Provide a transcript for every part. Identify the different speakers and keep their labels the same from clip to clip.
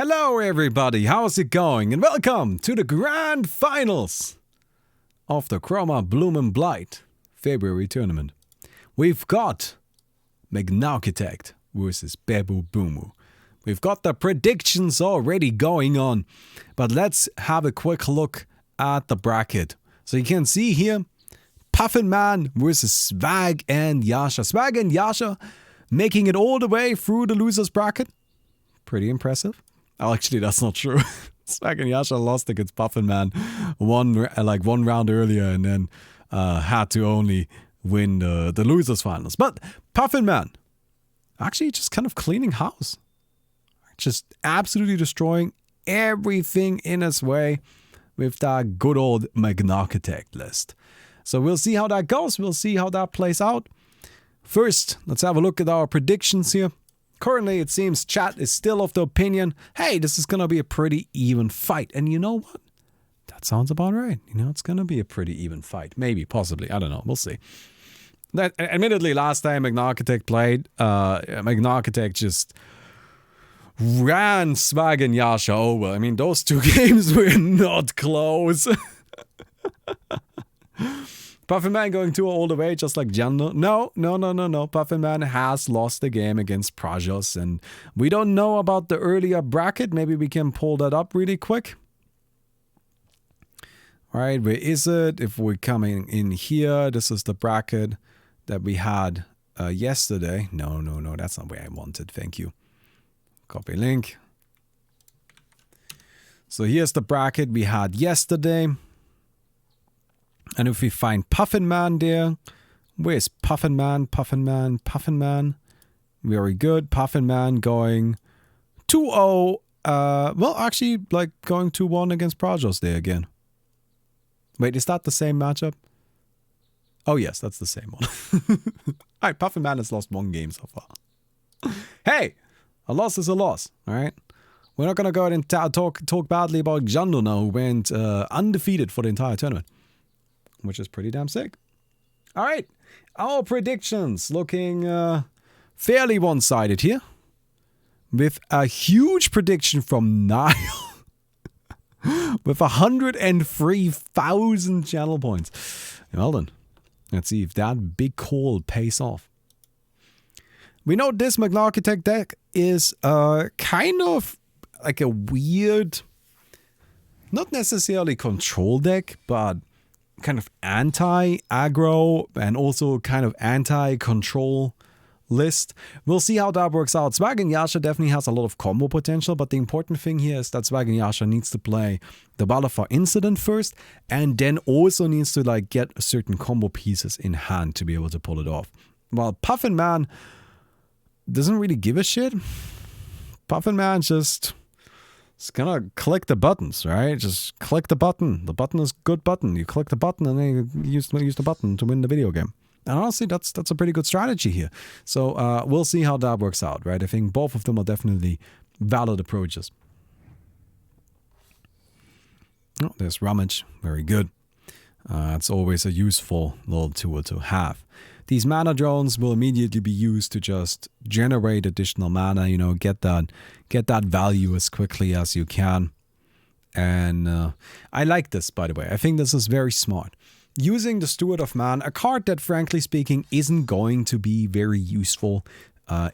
Speaker 1: Hello everybody, how's it going? And welcome to the grand finals of the Chroma Bloom and Blight February tournament. We've got Architect versus Babu Boomu. We've got the predictions already going on, but let's have a quick look at the bracket. So you can see here, Puffin Man versus Swag and Yasha. Swag and Yasha making it all the way through the losers bracket. Pretty impressive. Oh, actually, that's not true. Swag and Yasha lost against Puffin Man one round earlier and then had to only win the losers finals. But Puffin Man actually just kind of cleaning house. Just absolutely destroying everything in its way with that good old Architect list. So we'll see how that goes. We'll see how that plays out. First, let's have a look at our predictions here. Currently, it seems chat is still of the opinion, hey, this is going to be a pretty even fight. And you know what? That sounds about right. You know, it's going to be a pretty even fight. Maybe, possibly. I don't know. We'll see. That, admittedly, last time Architect played, Architect just ran Swag and Yasha over. I mean, those two games were not close. Puffin Man going 2 all the way, just like Jando. No. Puffin Man has lost the game against Prajos, and we don't know about the earlier bracket. Maybe we can pull that up really quick. All right, where is it? If we're coming in here, this is the bracket that we had yesterday. No, that's not where I wanted. Thank you. Copy link. So here's the bracket we had yesterday. And if we find Puffin Man there, where's Puffin Man? Puffin Man. Very good. Puffin Man going 2-0. Well, actually, like going 2-1 against Prajos there again. Wait, is that the same matchup? Oh, yes, that's the same one. All right, Puffin Man has lost 1 game so far. Hey, a loss is a loss, all right? We're not going to go ahead and talk badly about Jando now, who went undefeated for the entire tournament, which is pretty damn sick. All right, our predictions looking fairly one-sided here, with a huge prediction from Niall with 103,000 channel points. Well then, let's see if that big call pays off. We know this Architect deck is kind of like a weird, not necessarily control deck, but kind of anti-aggro and also kind of anti-control list. We'll see how that works out. Swag and Yasha definitely has a lot of combo potential, but the important thing here is that Swag and Yasha needs to play the Balafar Incident first, and then also needs to like get certain combo pieces in hand to be able to pull it off. While Puffin Man doesn't really give a shit. Puffin Man just... it's gonna click the buttons, right? Just click the button. The button is a good button. You click the button and then you use the button to win the video game. And honestly, that's a pretty good strategy here. So we'll see how that works out, right? I think both of them are definitely valid approaches. Oh, there's Rummage. Very good. It's always a useful little tool to have. These mana drones will immediately be used to just generate additional mana, you know, get that value as quickly as you can. And I like this, by the way. I think this is very smart. Using the Steward of Man, a card that, frankly speaking, isn't going to be very useful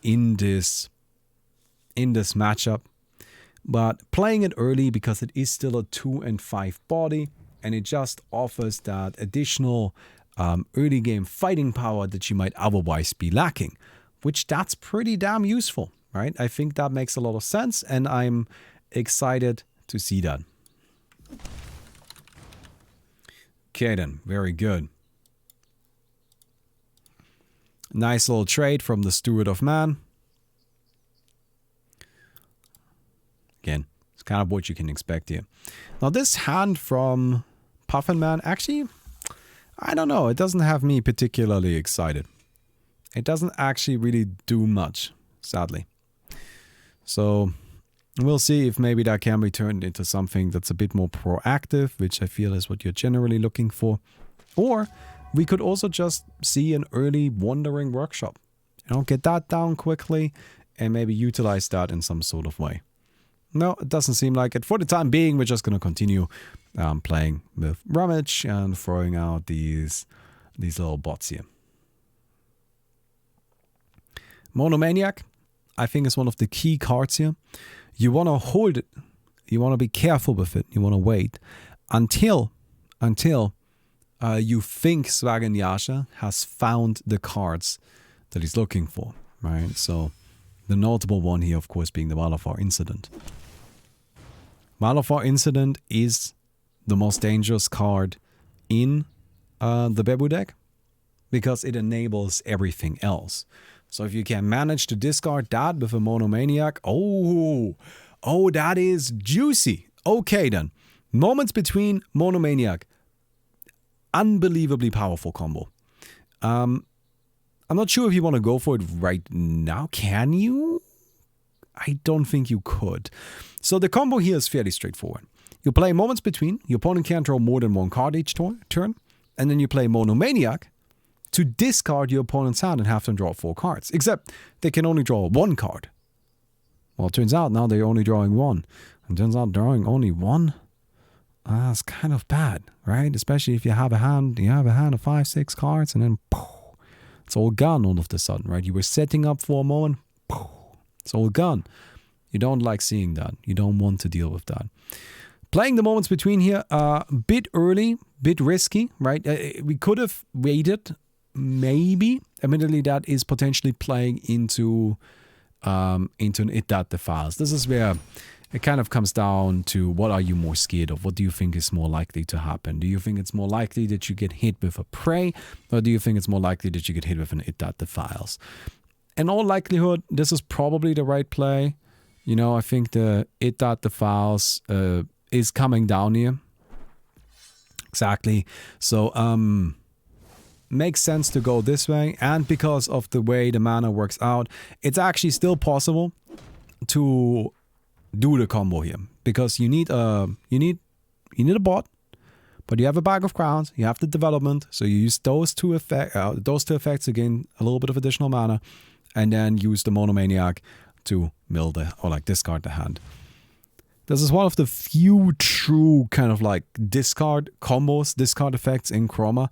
Speaker 1: in this matchup. But playing it early because it is still a 2 and 5 body, and it just offers that additional early game fighting power that you might otherwise be lacking, which that's pretty damn useful, right? I think that makes a lot of sense, and I'm excited to see that. Okay then, very good. Nice little trade from the Steward of Man. Again, it's kind of what you can expect here. Now this hand from Puffin Man, actually, I don't know, it doesn't have me particularly excited. It doesn't actually really do much, sadly. So we'll see if maybe that can be turned into something that's a bit more proactive, which I feel is what you're generally looking for. Or we could also just see an early Wandering Workshop. You know, get that down quickly and maybe utilize that in some sort of way. No, it doesn't seem like it. For the time being, we're just going to continue playing with Rummage and throwing out these little bots here. Monomaniac, I think, is one of the key cards here. You want to hold it. You want to be careful with it. You want to wait until you think Swagen has found the cards that he's looking for, right? So the notable one here, of course, being the Malafar Incident. Malafar Incident is the most dangerous card in the Bebu deck because it enables everything else. So if you can manage to discard that with a Monomaniac, oh, that is juicy. Okay then. Moments Between, Monomaniac. Unbelievably powerful combo. I'm not sure if you want to go for it right now. Can you? I don't think you could. So the combo here is fairly straightforward. You play Moments Between. Your opponent can't draw more than one card each turn. And then you play Monomaniac to discard your opponent's hand and have them draw 4 cards. Except they can only draw 1 card. Well, it turns out now they're only drawing 1. And it turns out drawing only 1, that's kind of bad, right? Especially if you have a hand of 5, 6 cards, and then poof, it's all gone all of a sudden, right? You were setting up for a moment, poof, it's all gone. You don't like seeing that. You don't want to deal with that. Playing the Moments Between here, bit early, bit risky, right? We could have waited, maybe. Admittedly, that is potentially playing into an It That Defiles. This is where it kind of comes down to what are you more scared of? What do you think is more likely to happen? Do you think it's more likely that you get hit with a Prey? Or do you think it's more likely that you get hit with an It That Defiles? In all likelihood, this is probably the right play. You know, I think the It That Defiles is coming down here. Exactly. So, makes sense to go this way. And because of the way the mana works out, it's actually still possible to do the combo here, because you need a bot, but you have a bag of crowns, you have the development, so you use those two effects to gain a little bit of additional mana, and then use the Monomaniac to mill discard the hand. This is one of the few true kind of like discard combos, discard effects in Chroma.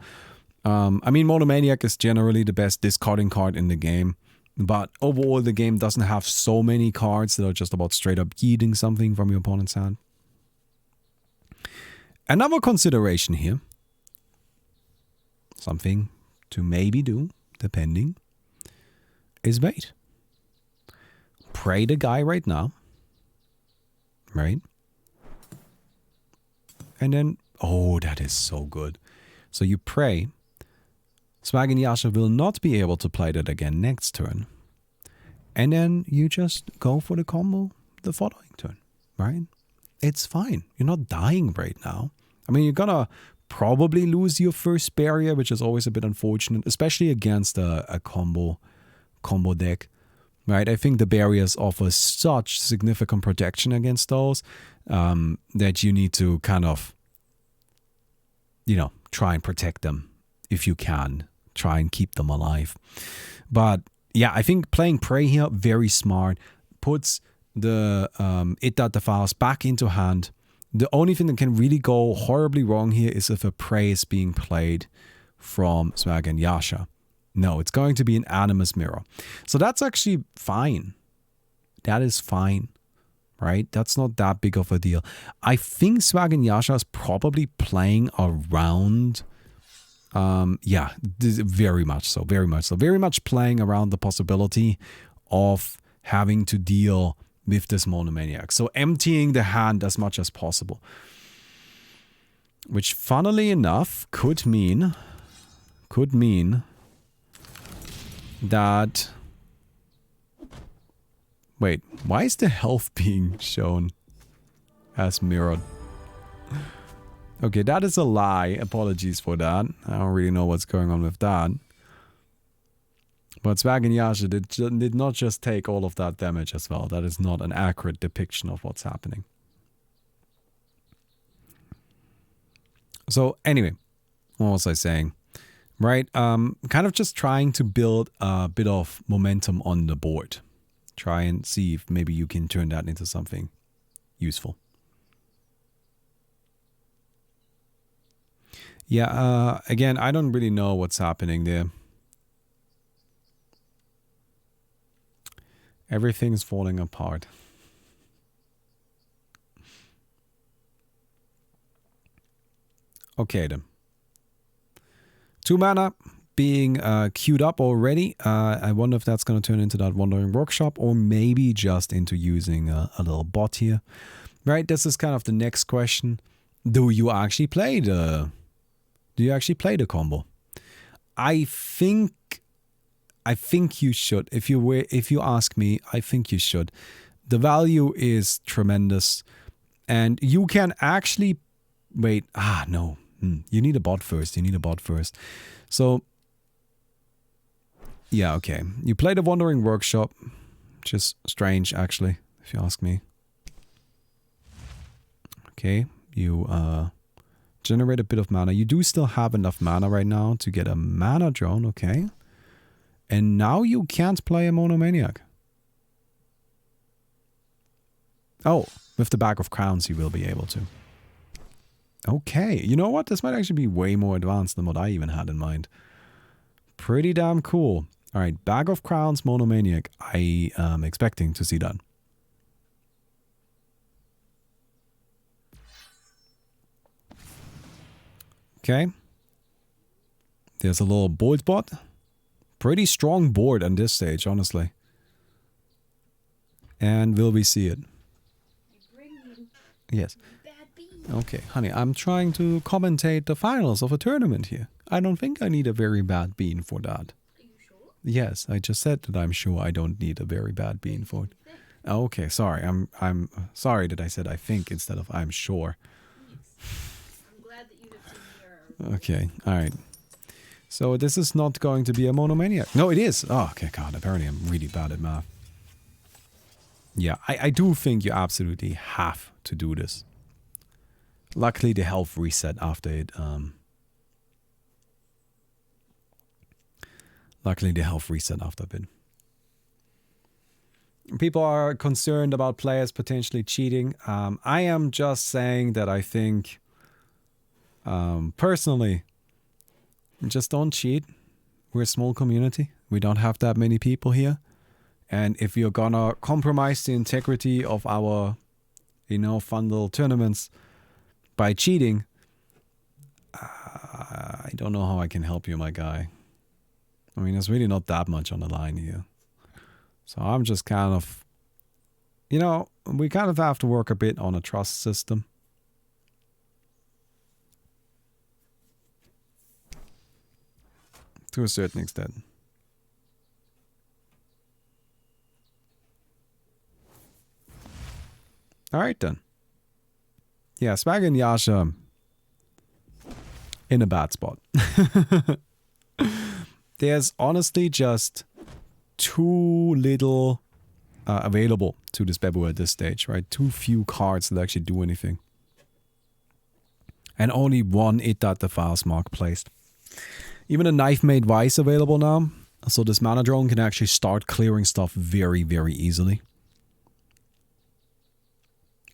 Speaker 1: I mean, Monomaniac is generally the best discarding card in the game. But overall, the game doesn't have so many cards that are just about straight up yeeting something from your opponent's hand. Another consideration here, something to maybe do, depending, is wait. Pray the guy right now, right? And then, oh, that is so good. So you pray. Swagen will not be able to play that again next turn. And then you just go for the combo the following turn, right? It's fine. You're not dying right now. I mean, you're gonna probably lose your first barrier, which is always a bit unfortunate, especially against a combo deck, right? I think the barriers offer such significant protection against those that you need to kind of, you know, try and protect them if you can. Try and keep them alive. But yeah, I think playing Prey here, very smart. Puts the It That Defiles back into hand. The only thing that can really go horribly wrong here is if a Prey is being played from Swagen Yasha. No, it's going to be an Animus Mirror. So that's actually fine. That is fine, right? That's not that big of a deal. I think Swagen Yasha is probably playing around... yeah, very much so. Very much playing around the possibility of having to deal with this Monomaniac. So emptying the hand as much as possible. Which, funnily enough, could mean that... Wait, why is the health being shown as mirrored? Okay, that is a lie. Apologies for that. I don't really know what's going on with that. But Swagen Yasha did not just take all of that damage as well. That is not an accurate depiction of what's happening. So anyway, what was I saying? Right, kind of just trying to build a bit of momentum on the board. Try and see if maybe you can turn that into something useful. Yeah, again, I don't really know what's happening there. Everything's falling apart. Okay then. 2 mana being queued up already. I wonder if that's going to turn into that Wandering Workshop, or maybe just into using a little bot here. Right, this is kind of the next question. Do you actually play the combo? I think you should. If you ask me, I think you should. The value is tremendous, and you can actually wait. No. You need a bot first. So, yeah, okay. You play the Wandering Workshop, which is strange, actually, if you ask me. Okay, you generate a bit of mana. You do still have enough mana right now to get a mana drone, okay. And now you can't play a Monomaniac. Oh, with the Bag of Crowns you will be able to. Okay, you know what? This might actually be way more advanced than what I even had in mind. Pretty damn cool. Alright, Bag of Crowns, Monomaniac. I am expecting to see that. Okay. There's a little board bot. Pretty strong board on this stage, honestly. And will we see it? Yes. Okay, honey, I'm trying to commentate the finals of a tournament here. I don't think I need a very bad bean for that.
Speaker 2: Are you sure?
Speaker 1: Yes, I just said that I'm sure I don't need a very bad bean for it. Okay, sorry. I'm sorry that I said I think instead of I'm sure.
Speaker 2: I'm glad that you have seen your...
Speaker 1: Okay, alright. So this is not going to be a Monomaniac. No, it is. Oh, okay, God, apparently I'm really bad at math. Yeah, I do think you absolutely have to do this. Luckily, the health reset after it. Luckily, the health reset after a bit. People are concerned about players potentially cheating. I am just saying that I think, personally, just don't cheat. We're a small community. We don't have that many people here. And if you're gonna compromise the integrity of our, fun little tournaments by cheating, I don't know how I can help you, my guy. I mean, there's really not that much on the line here. So I'm just kind of, we kind of have to work a bit on a trust system. To a certain extent. Alright then. Yeah, Swag and Yasha in a bad spot. There's honestly just too little available to this Bebu at this stage, right? Too few cards that actually do anything. And only one It the Files mark placed. Even a Knife Made Vice available now. So this mana drone can actually start clearing stuff very, very easily.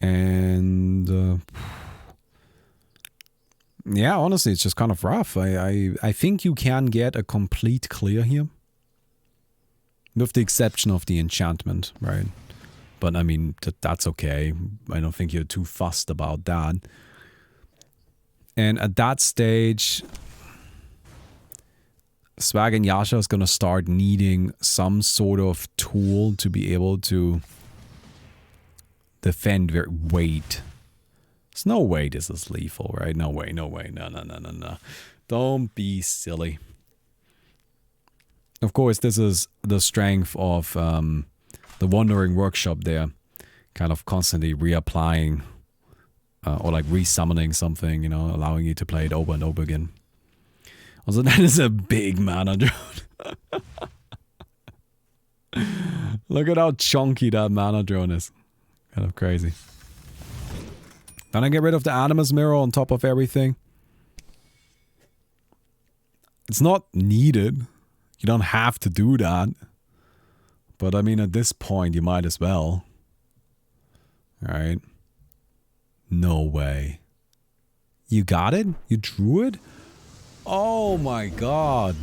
Speaker 1: And yeah, honestly, it's just kind of rough. I think you can get a complete clear here. With the exception of the enchantment, right? But I mean, that's okay. I don't think you're too fussed about that. And at that stage, Swag and Yasha is going to start needing some sort of tool to be able to defend their weight. There's no way this is lethal, right? No way, no way. No. Don't be silly. Of course, this is the strength of the Wandering Workshop there. Kind of constantly reapplying or like resummoning something, allowing you to play it over and over again. Also, that is a big mana drone. Look at how chunky that mana drone is. Kind of crazy. Then I get rid of the Animus Mirror on top of everything. It's not needed. You don't have to do that. But I mean, at this point, you might as well. Alright. No way. You got it? You drew it? Oh my god.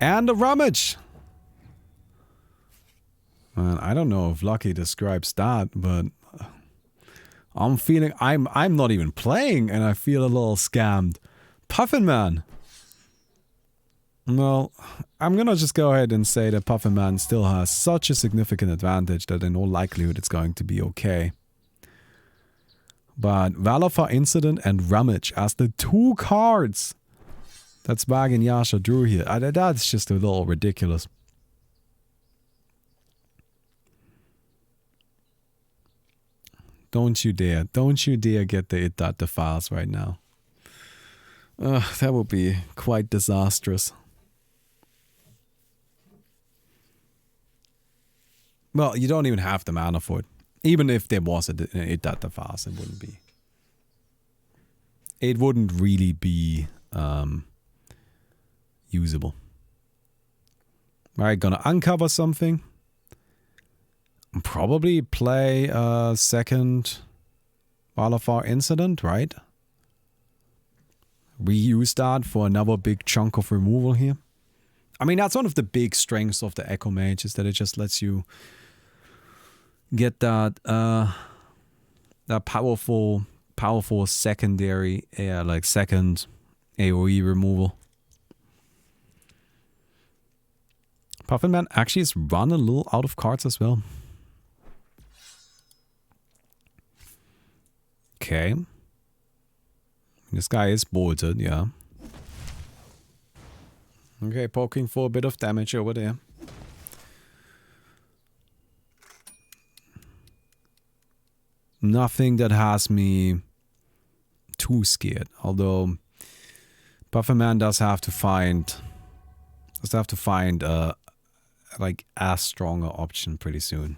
Speaker 1: And a rummage! Man, I don't know if lucky describes that, but I'm feeling I'm not even playing and I feel a little scammed. Puffin Man. Well, I'm gonna just go ahead and say that Puffin Man still has such a significant advantage that in all likelihood it's going to be okay. But Valafar Incident and Rummage as the 2 cards that Swag and Yasha drew here. That's just a little ridiculous. Don't you dare get the It.the files right now. That would be quite disastrous. Well, you don't even have the mana for it. Even if there was an It.the files, it wouldn't be. It wouldn't really be usable. Alright, gonna uncover something. Probably play a second Valafar Incident, right? Reuse that for another big chunk of removal here. I mean, that's one of the big strengths of the Echo Mage, is that it just lets you get that that powerful secondary, like second AoE removal. Puffin Man actually is run a little out of cards as well. Okay. This guy is bolted, yeah. Okay, poking for a bit of damage over there. Nothing that has me too scared. Although Puffin Man does have to find like a stronger option pretty soon.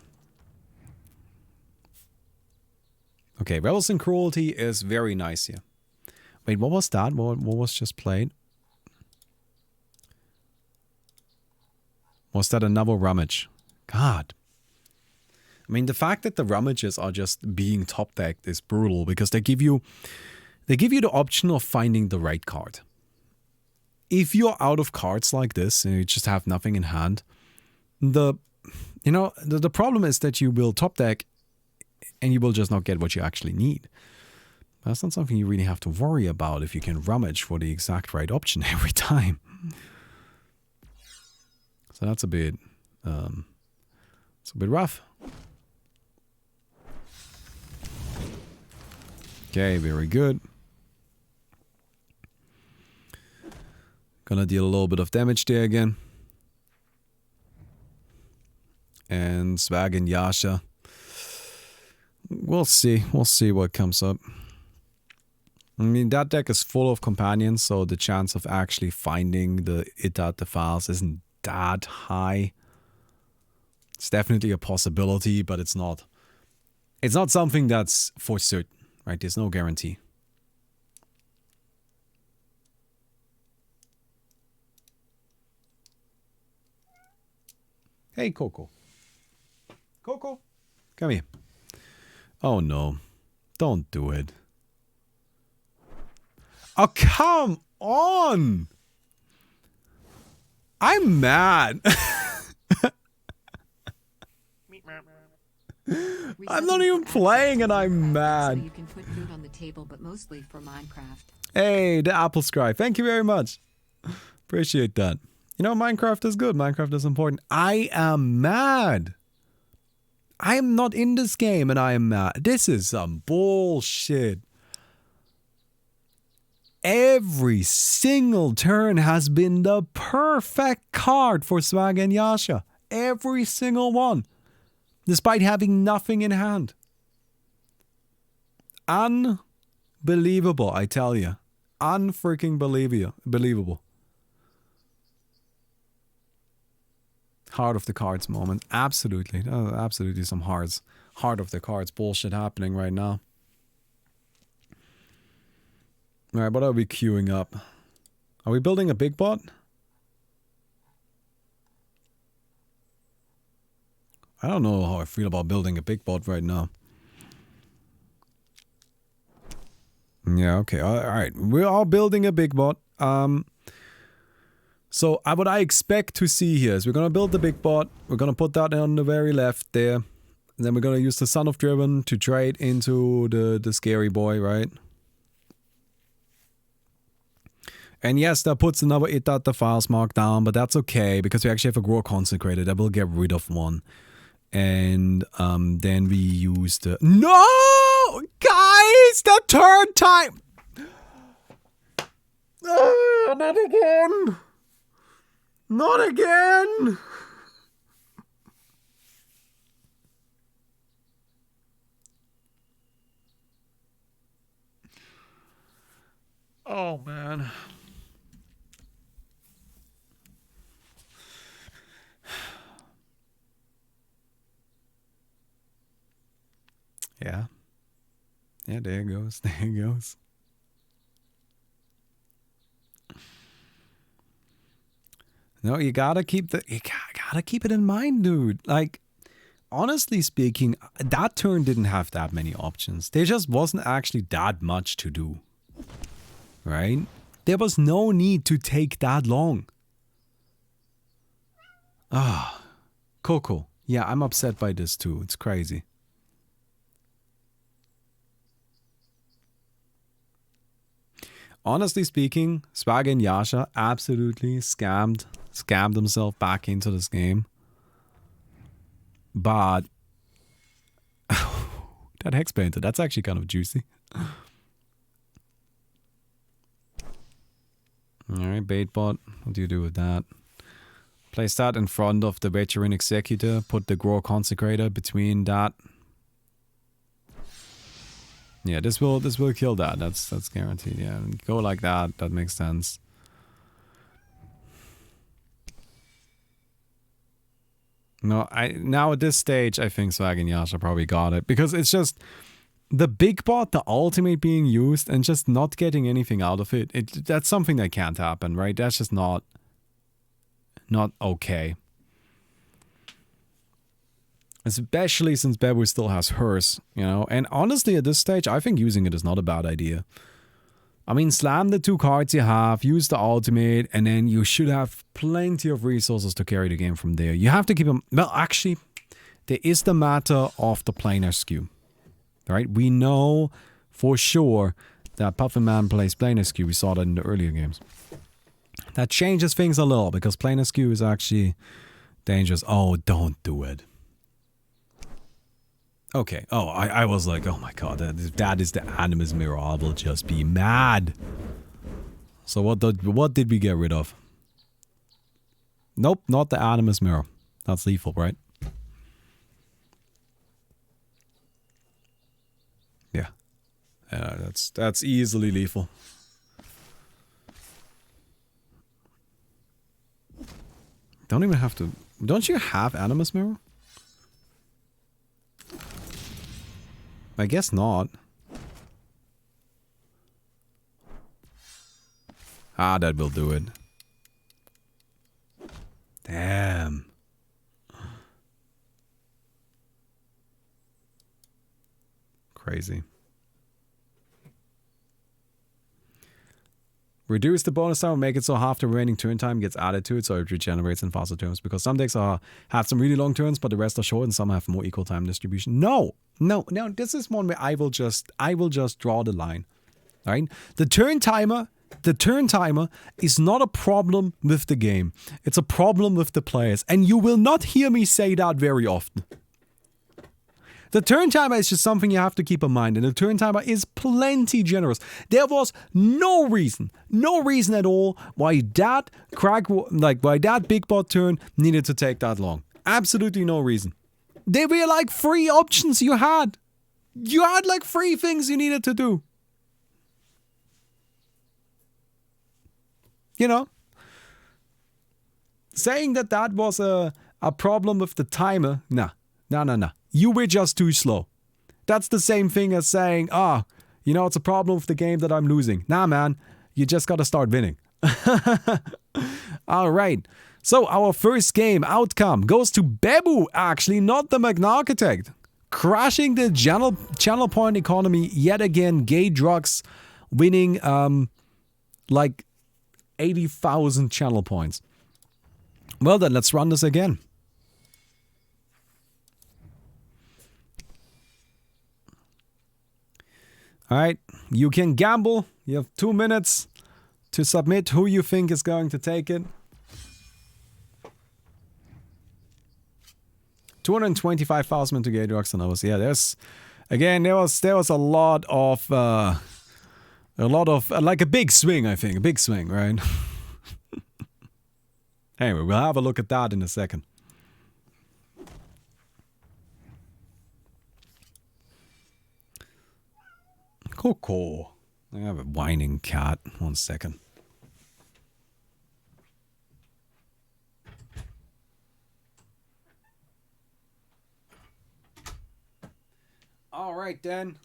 Speaker 1: Okay, Rebels in Cruelty is very nice here. Wait, what was that? What was just played? Was that another rummage? God. I mean, the fact that the rummages are just being top decked is brutal because they give you the option of finding the right card. If you're out of cards like this and you just have nothing in hand, the problem is that you will top deck and you will just not get what you actually need. That's not something you really have to worry about if you can rummage for the exact right option every time. So that's a bit, it's a bit rough. Okay, very good. Gonna deal a little bit of damage there again. And Swag and Yasha. We'll see what comes up. I mean, that deck is full of companions, so the chance of actually finding the It.the files isn't that high. It's definitely a possibility, but it's not something that's for certain, right? There's no guarantee. Hey, Coco. Coco, come here. Oh no, don't do it. Oh, come on! I'm mad. I'm not even playing and I'm mad.
Speaker 3: So you can put food on the table, but mostly for Minecraft.
Speaker 1: Hey, the Apple Scribe. Thank you very much. Appreciate that. You know, Minecraft is good. Minecraft is important. I am mad. I am not in this game and I am mad. This is some bullshit. Every single turn has been the perfect card for Swag and Yasha. Every single one. Despite having nothing in hand. Unbelievable, I tell you. Unfreaking believable. Heart of the cards moment. Absolutely. Absolutely some heart of the cards bullshit happening right now. Alright, what are we queuing up? Are we building a big bot? I don't know how I feel about building a big bot right now. Yeah, okay. All right. We're all building a big bot. So what I expect to see here is we're going to build the big bot. We're going to put that on the very left there. And then we're going to use the Son of Driven to trade into the scary boy, right? And yes, that puts another it at the files mark down, but that's okay because we actually have a Grow Consecrated that will get rid of one. And then we use the... No! Guys! The third time! Not again! Not again! Oh, man. Yeah. Yeah, there it goes. There it goes. No, you gotta keep it in mind, dude. Like, honestly speaking, that turn didn't have that many options. There just wasn't actually that much to do. Right? There was no need to take that long. Ah, Coco. Yeah, I'm upset by this too. It's crazy. Honestly speaking, Swag and Yasha absolutely scammed himself back into this game. But that Hex Painter, that's actually kind of juicy. Alright, Baitbot, what do you do with that? Place that in front of the Veteran Executor, put the Grow Consecrator between that. Yeah, this will kill that. That's guaranteed. Yeah, go like that. That makes sense. No, now at this stage, I think Swag and Yasha probably got it because it's just the big bot, the ultimate being used, and just not getting anything out of it. That's something that can't happen, right? That's just not okay. Especially since Bebu still has hers, you know. And honestly, at this stage, I think using it is not a bad idea. I mean, slam the 2 cards you have, use the ultimate, and then you should have plenty of resources to carry the game from there. You have to keep them... Well, actually, there is the matter of the planar skew. Right? We know for sure that Puffin Man plays planar skew. We saw that in the earlier games. That changes things a little because planar skew is actually dangerous. Oh, don't do it. Okay. Oh, I was like, oh my god, that is the Animus Mirror. I will just be mad. So what did we get rid of? Nope, not the Animus Mirror. That's lethal, right? Yeah. That's easily lethal. Don't even have to... Don't you have Animus Mirror? I guess not. Ah, that will do it. Damn. Crazy. Reduce the bonus time and make it so half the remaining turn time gets added to it so it regenerates in faster turns. Because some decks have some really long turns, but the rest are short and some have more equal time distribution. No, this is one where I will just draw the line. Alright? The turn timer is not a problem with the game. It's a problem with the players. And you will not hear me say that very often. The turn timer is just something you have to keep in mind, and the turn timer is plenty generous. There was no reason at all why that big bot turn needed to take that long. Absolutely no reason. There were like 3 options you had. You had like 3 things you needed to do. You know? Saying that was a problem with the timer, nah. You were just too slow. That's the same thing as saying, it's a problem with the game that I'm losing. Nah, man, you just gotta start winning. Alright, so our first game outcome goes to Bebu, actually, not the Magna Architect. Crashing the channel point economy yet again. Gay drugs winning like 80,000 channel points. Well then, let's run this again. Alright, you can gamble. You have 2 minutes to submit who you think is going to take it. 225,000 to get rocks and overs. Yeah, there's again there was a lot of like a big swing, I think. A big swing, right? Anyway, we'll have a look at that in a second. Coco. I have a whining cat. 1 second. Alright then.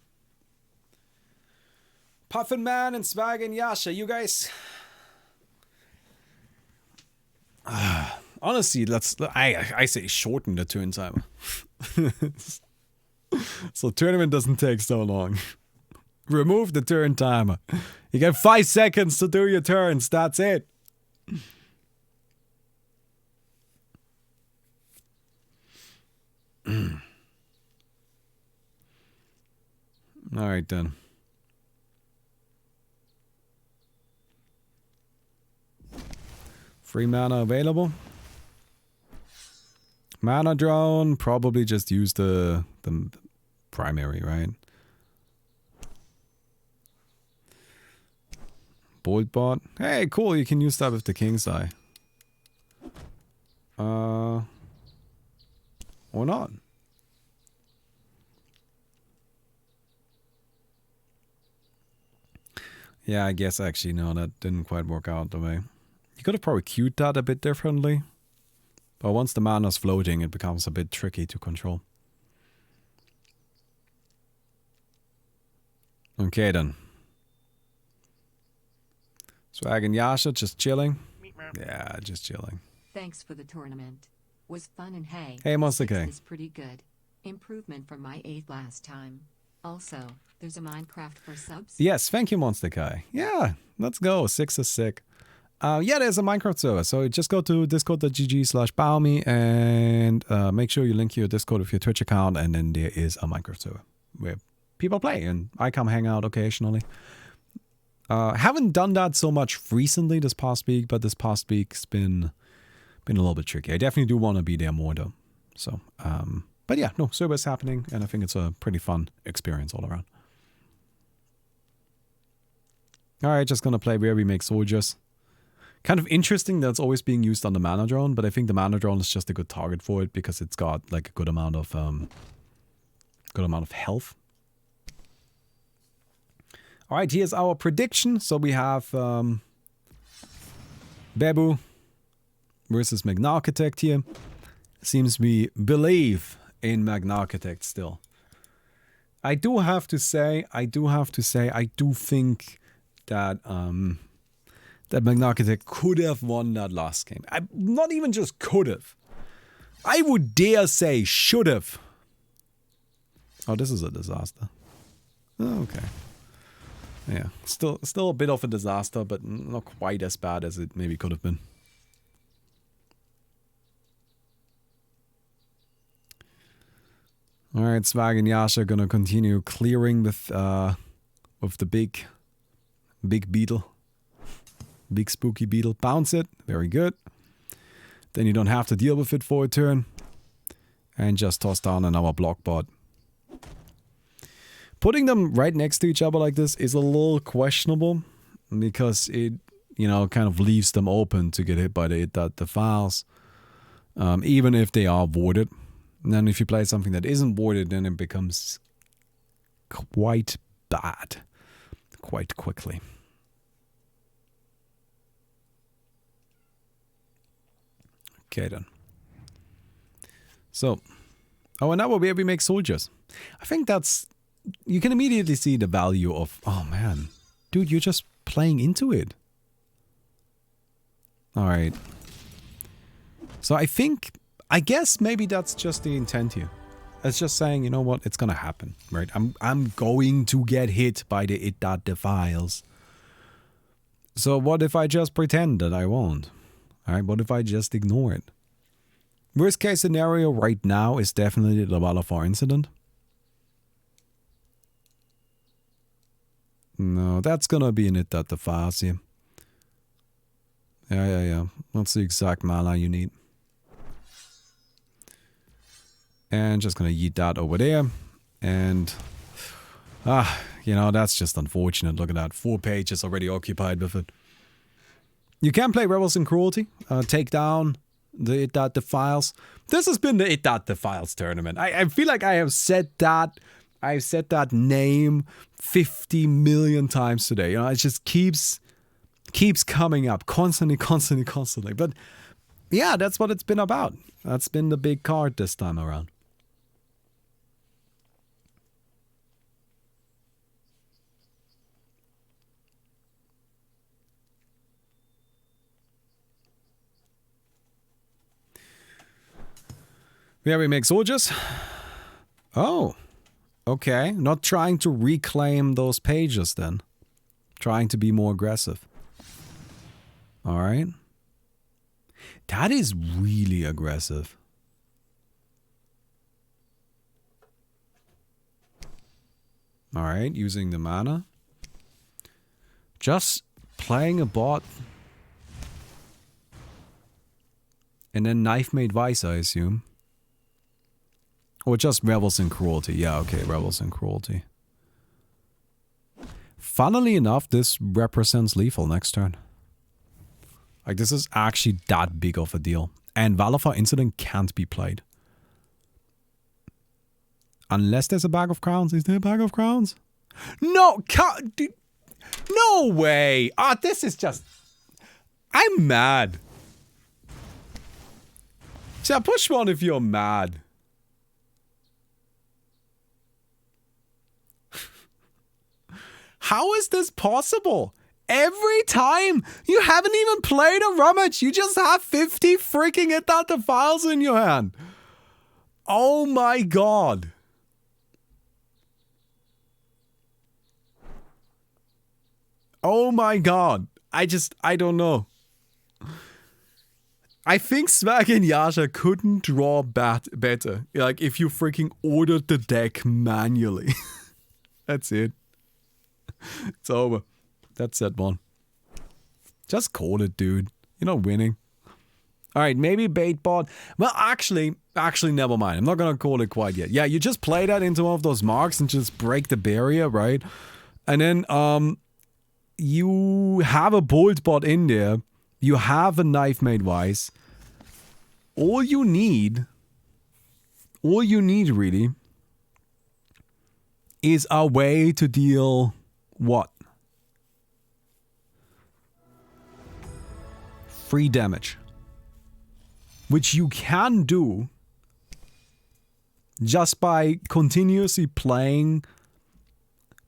Speaker 1: Puffin Man and Swag and Yasha, you guys. Honestly, I say shorten the turn timer. So tournament doesn't take so long. Remove the turn timer. You get 5 seconds to do your turns. That's it. Alright then. Free mana available. Mana drone, probably just use the primary, right? Bolt bot. Hey, cool, you can use that with the King's Eye. Or not. Yeah, I guess actually, no, that didn't quite work out the way. You could have probably queued that a bit differently. But once the mana's floating, it becomes a bit tricky to control. Okay then. Swag and Yasha just chilling. Yeah, just chilling.
Speaker 3: Thanks for the tournament. Was fun and
Speaker 1: Hey, Monster K.
Speaker 3: is pretty good. Improvement from my 8 last time. Also, there's a Minecraft for subs.
Speaker 1: Yes, thank you, Monster Kai. Yeah, let's go. 6 is sick. Yeah, there's a Minecraft server. So just go to discord.gg/baumi and make sure you link your Discord with your Twitch account. And then there is a Minecraft server where people play. And I come hang out occasionally. Haven't done that so much recently this past week. But this past week's been a little bit tricky. I definitely do want to be there more though. So, but yeah, no, server is happening. And I think it's a pretty fun experience all around. Alright, just gonna play where we make soldiers. Kind of interesting that it's always being used on the mana drone, but I think the mana drone is just a good target for it because it's got like a good amount of health. All right, here's our prediction. So we have Bebu versus Magnarchitect here. Seems we believe in Magnarchitect still. I do think that that Magnarchitect could have won that last game. Not even just could have. I would dare say should have. Oh, this is a disaster. Oh, okay. Yeah, still a bit of a disaster, but not quite as bad as it maybe could have been. All right, Swag and Yasha are gonna continue clearing with the big beetle. Big spooky beetle. Bounce it. Very good. Then you don't have to deal with it for a turn. And just toss down another block bot. Putting them right next to each other like this is a little questionable. Because it, you know, kind of leaves them open to get hit by the files. Even if they are warded. And then if you play something that isn't warded, then it becomes quite bad. Quite quickly. Okay then. So, oh, and now where we make soldiers. I think that's, you can immediately see the value of, oh man, dude, you're just playing into it. All right. So I guess maybe that's just the intent here. It's just saying, you know what, it's gonna happen, right? I'm going to get hit by the it that defiles. So what if I just pretend that I won't? Alright, what if I just ignore it? Worst case scenario right now is definitely the Valafar incident. No, that's gonna be an it that defiles you. Yeah. That's the exact mana you need. And just gonna yeet that over there. And you know, that's just unfortunate. Look at that. 4 pages already occupied with it. You can play Rebels in Cruelty. Take down the It That Defiles. This has been the It That Defiles tournament. I feel like I have said that. I've said that name 50 million times today. You know, it just keeps coming up constantly. But yeah, that's what it's been about. That's been the big card this time around. Yeah, we make soldiers. Oh, okay. Not trying to reclaim those pages then. Trying to be more aggressive. Alright. That is really aggressive. Alright, using the mana. Just playing a bot. And then Knife Made Vice, I assume. Or just Rebels in Cruelty. Yeah, okay, Rebels in Cruelty. Funnily enough, this represents lethal next turn. Like, this is actually that big of a deal. And Valafar Incident can't be played. Unless there's a Bag of Crowns. Is there a Bag of Crowns? No, no way. This is just... I'm mad. Yeah, push one if you're mad. How is this possible? Every time you haven't even played a rummage, you just have 50 freaking It That Defiles in your hand. Oh my god. Oh my god. I don't know. I think Swag and Yasha couldn't draw better. Like, if you freaking ordered the deck manually. That's it. It's over. That's that one. Just call it, dude. You're not winning. Alright, maybe bait bot. Well, actually, never mind. I'm not gonna call it quite yet. Yeah, you just play that into one of those marks and just break the barrier, right? And then, you have a bolt bot in there. You have a Knife Made Vice. All you need really, is a way to deal what? 3 damage. Which you can do just by continuously playing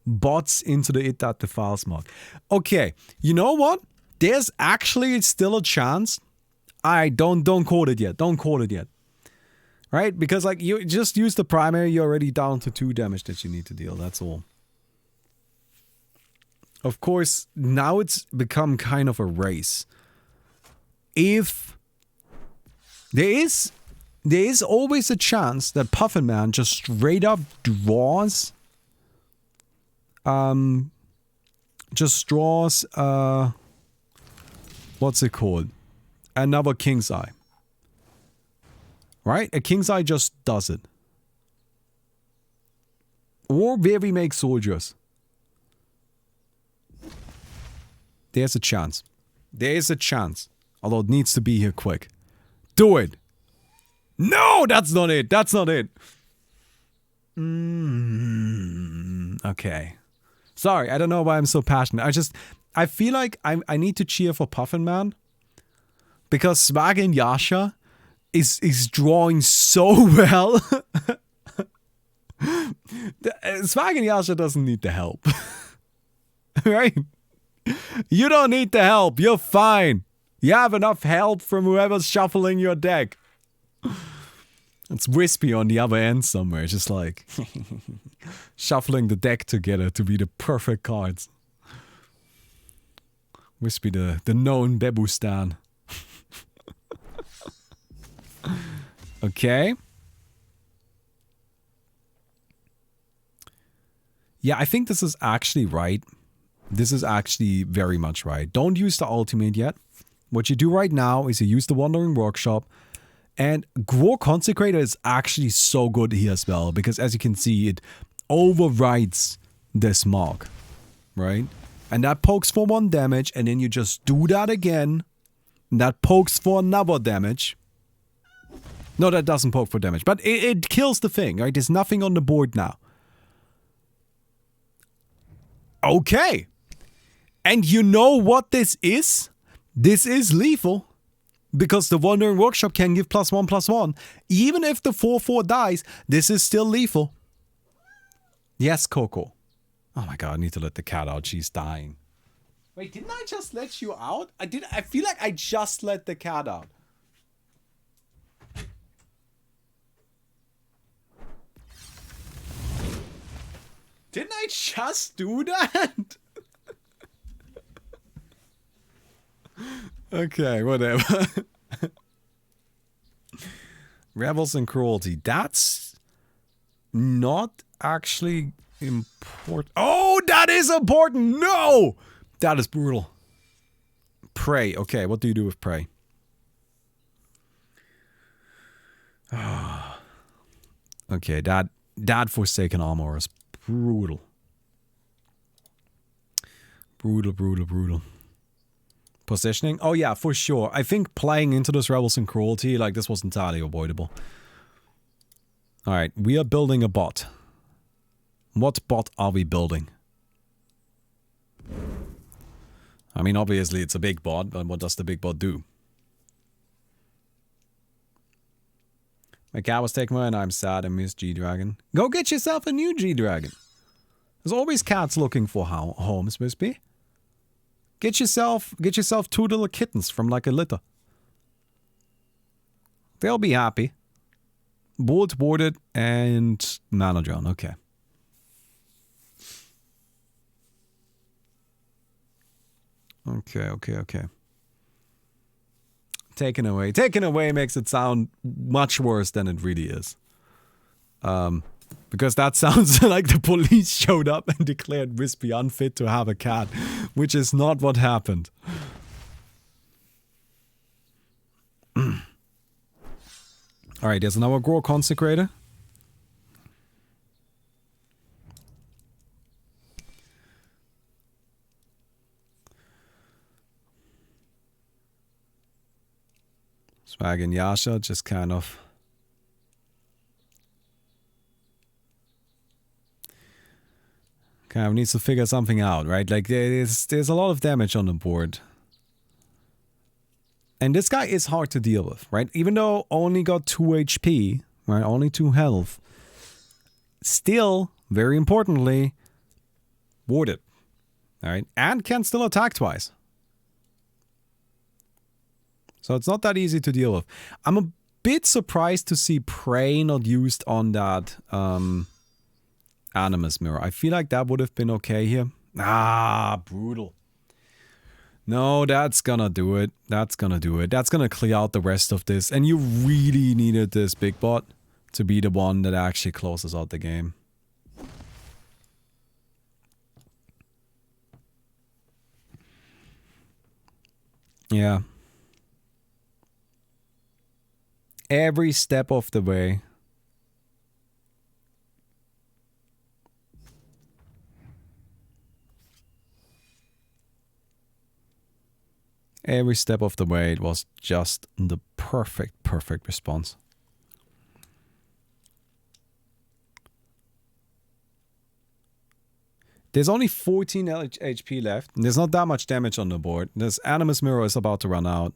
Speaker 1: bots into the It That Defiles mark. Okay, you know what? There's actually still a chance. Don't call it yet. Don't call it yet. Right? Because like you just use the primary, you're already down to 2 damage that you need to deal. That's all. Of course, now it's become kind of a race. If there is always a chance that Puffin Man just straight up draws what's it called? Another King's Eye. Right? A King's Eye just does it. Or very make soldiers. There's a chance. There is a chance. Although it needs to be here quick. Do it! No! That's not it! That's not it! Okay. Sorry, I don't know why I'm so passionate. I feel like I need to cheer for Puffin Man. Because Swag and Yasha is drawing so well. Swag and Yasha doesn't need the help. Right? You don't need the help. You're fine. You have enough help from whoever's shuffling your deck. It's Wispy on the other end somewhere, just like shuffling the deck together to be the perfect cards. Wispy, the known Bebu stan. Okay. Yeah, I think this is actually right. This is actually very much right. Don't use the ultimate yet. What you do right now is you use the Wandering Workshop. And Gror Consecrator is actually so good here as well, because as you can see, it overrides this mark, right? And that pokes for 1 damage, and then you just do that again. And that pokes for another damage. No, that doesn't poke for damage, but it kills the thing, right? There's nothing on the board now. Okay. And you know what this is? This is lethal. Because the Wandering Workshop can give +1/+1. Even if the 4/4 dies, this is still lethal. Yes, Coco. Oh my god, I need to let the cat out. She's dying. Wait, didn't I just let you out? I feel like I just let the cat out. Didn't I just do that? Okay, whatever. Rebels and Cruelty. That's not actually important. Oh, that is important! No! That is brutal. Prey. Okay, what do you do with Prey? Okay, that Forsaken Armor is brutal. Brutal. Positioning? Oh yeah, for sure. I think playing into this Rebels and Cruelty, like, this was entirely avoidable. Alright, we are building a bot. What bot are we building? I mean, obviously it's a big bot, but what does the big bot do? My cat was taken away and I'm sad I miss G-Dragon. Go get yourself a new G-Dragon. There's always cats looking for homes, Wispy. Get yourself 2 little kittens from like a litter. They'll be happy. Bolt boarded and mana drone. Okay. Okay. Taken away makes it sound much worse than it really is. Because that sounds like the police showed up and declared Wispy unfit to have a cat, which is not what happened. Alright, there's another Gror Consecrator. Swag and Yasha just kind of... kind of needs to figure something out, right? Like, there's a lot of damage on the board. And this guy is hard to deal with, right? Even though only got 2 HP, right? Only 2 health. Still, very importantly, warded. Alright? And can still attack twice. So it's not that easy to deal with. I'm a bit surprised to see Prey not used on that Animus Mirror. I feel like that would have been okay here. Ah, brutal. No, that's gonna do it. That's gonna clear out the rest of this. And you really needed this big bot to be the one that actually closes out the game. Yeah. Every step of the way. Every step of the way, it was just the perfect response. There's only 14 HP left. And there's not that much damage on the board. This Animus Mirror is about to run out.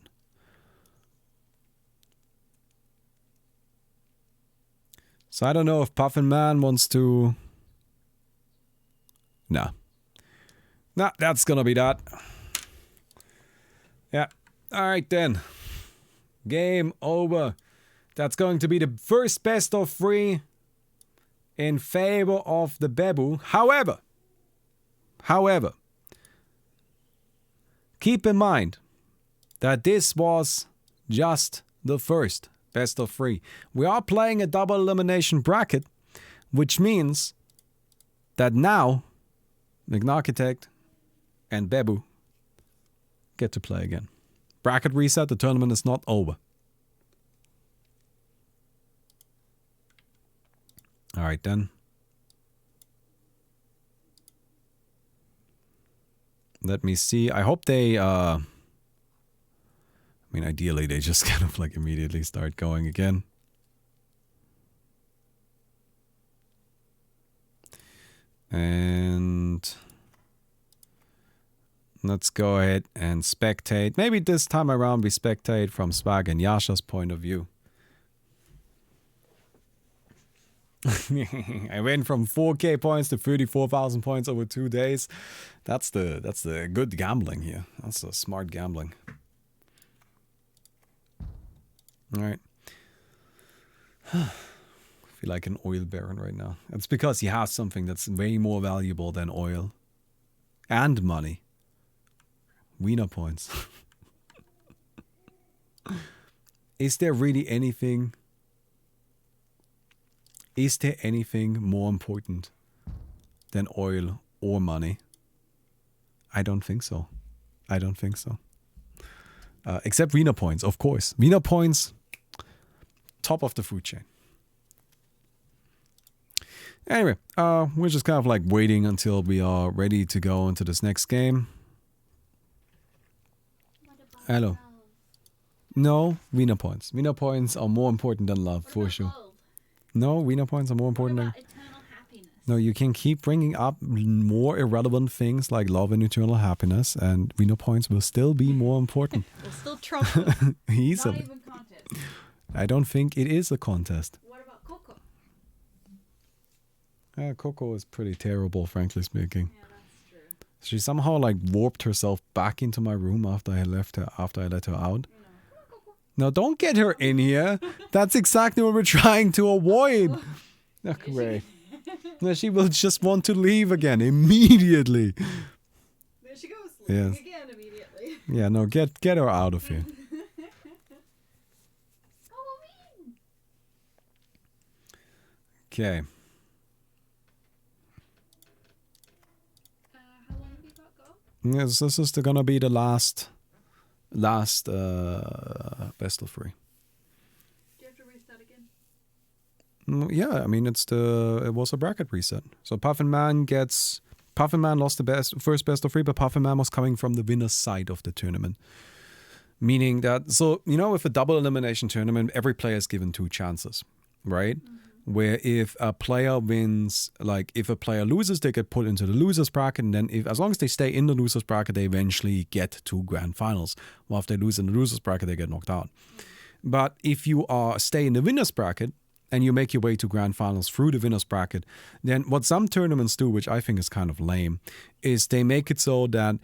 Speaker 1: So I don't know if Puffin Man wants to... Nah. Nah, that's gonna be that. Yeah. Alright then. Game over. That's going to be the first best of 3 in favor of the Bebu. However, keep in mind that this was just the first best of 3. We are playing a double elimination bracket, which means that now Architect and Bebu get to play again. Bracket reset, the tournament is not over. Alright then. Let me see. I hope they, I mean, ideally they just kind of like immediately start going again. And let's go ahead and spectate. Maybe this time around we spectate from Swag and Yasha's point of view. I went from 4k points to 34,000 points over 2 days. That's the good gambling here. That's the smart gambling. All right. I feel like an oil baron right now. It's because he has something that's way more valuable than oil and money. Wiener points. Is there really anything? Is there anything more important than oil or money? I don't think so. I don't think so. Except Wiener points, of course. Wiener points, top of the food chain. Anyway, we're just kind of like waiting until we are ready to go into this next game. Hello. No, Wiener points. Wiener points are more important than love, for sure.
Speaker 2: Love?
Speaker 1: No, Wiener points are more important
Speaker 2: What
Speaker 1: than...
Speaker 2: about eternal happiness?
Speaker 1: No, you can keep bringing up more irrelevant things like love and eternal happiness, and Wiener points will still be more important.
Speaker 2: We'll still trump it.
Speaker 1: Easily.
Speaker 2: Not even contest.
Speaker 1: I don't think it is a contest.
Speaker 2: What about Coco?
Speaker 1: Coco is pretty terrible, frankly speaking.
Speaker 2: Yeah, that's true.
Speaker 1: She somehow like warped herself back into my room after I left her, after I let her out.
Speaker 2: You know. Come on, Coco.
Speaker 1: No, don't get her in here. That's exactly what we're trying to avoid. Oh, great. No, she will just want to leave again immediately.
Speaker 2: There she goes.
Speaker 1: Yes.
Speaker 2: Leaving again immediately.
Speaker 1: Yeah, no, get her out of here.
Speaker 2: Halloween.
Speaker 1: Okay.
Speaker 2: How long have you got go?
Speaker 1: Yes, this is gonna be the last best of 3.
Speaker 2: Do you have to reset again?
Speaker 1: Yeah, I mean it was a bracket reset. So Puffin Man lost the first best of 3, but Puffin Man was coming from the winner's side of the tournament. Meaning that, so you know, with a double elimination tournament, every player is given 2 chances, right? Mm-hmm. Where if a player wins, like if a player loses, they get put into the losers bracket, and then as long as they stay in the losers bracket, they eventually get to grand finals. Well, if they lose in the losers bracket, they get knocked out. Mm-hmm. But if you stay in the winners bracket and you make your way to grand finals through the winners bracket, then what some tournaments do, which I think is kind of lame, is they make it so that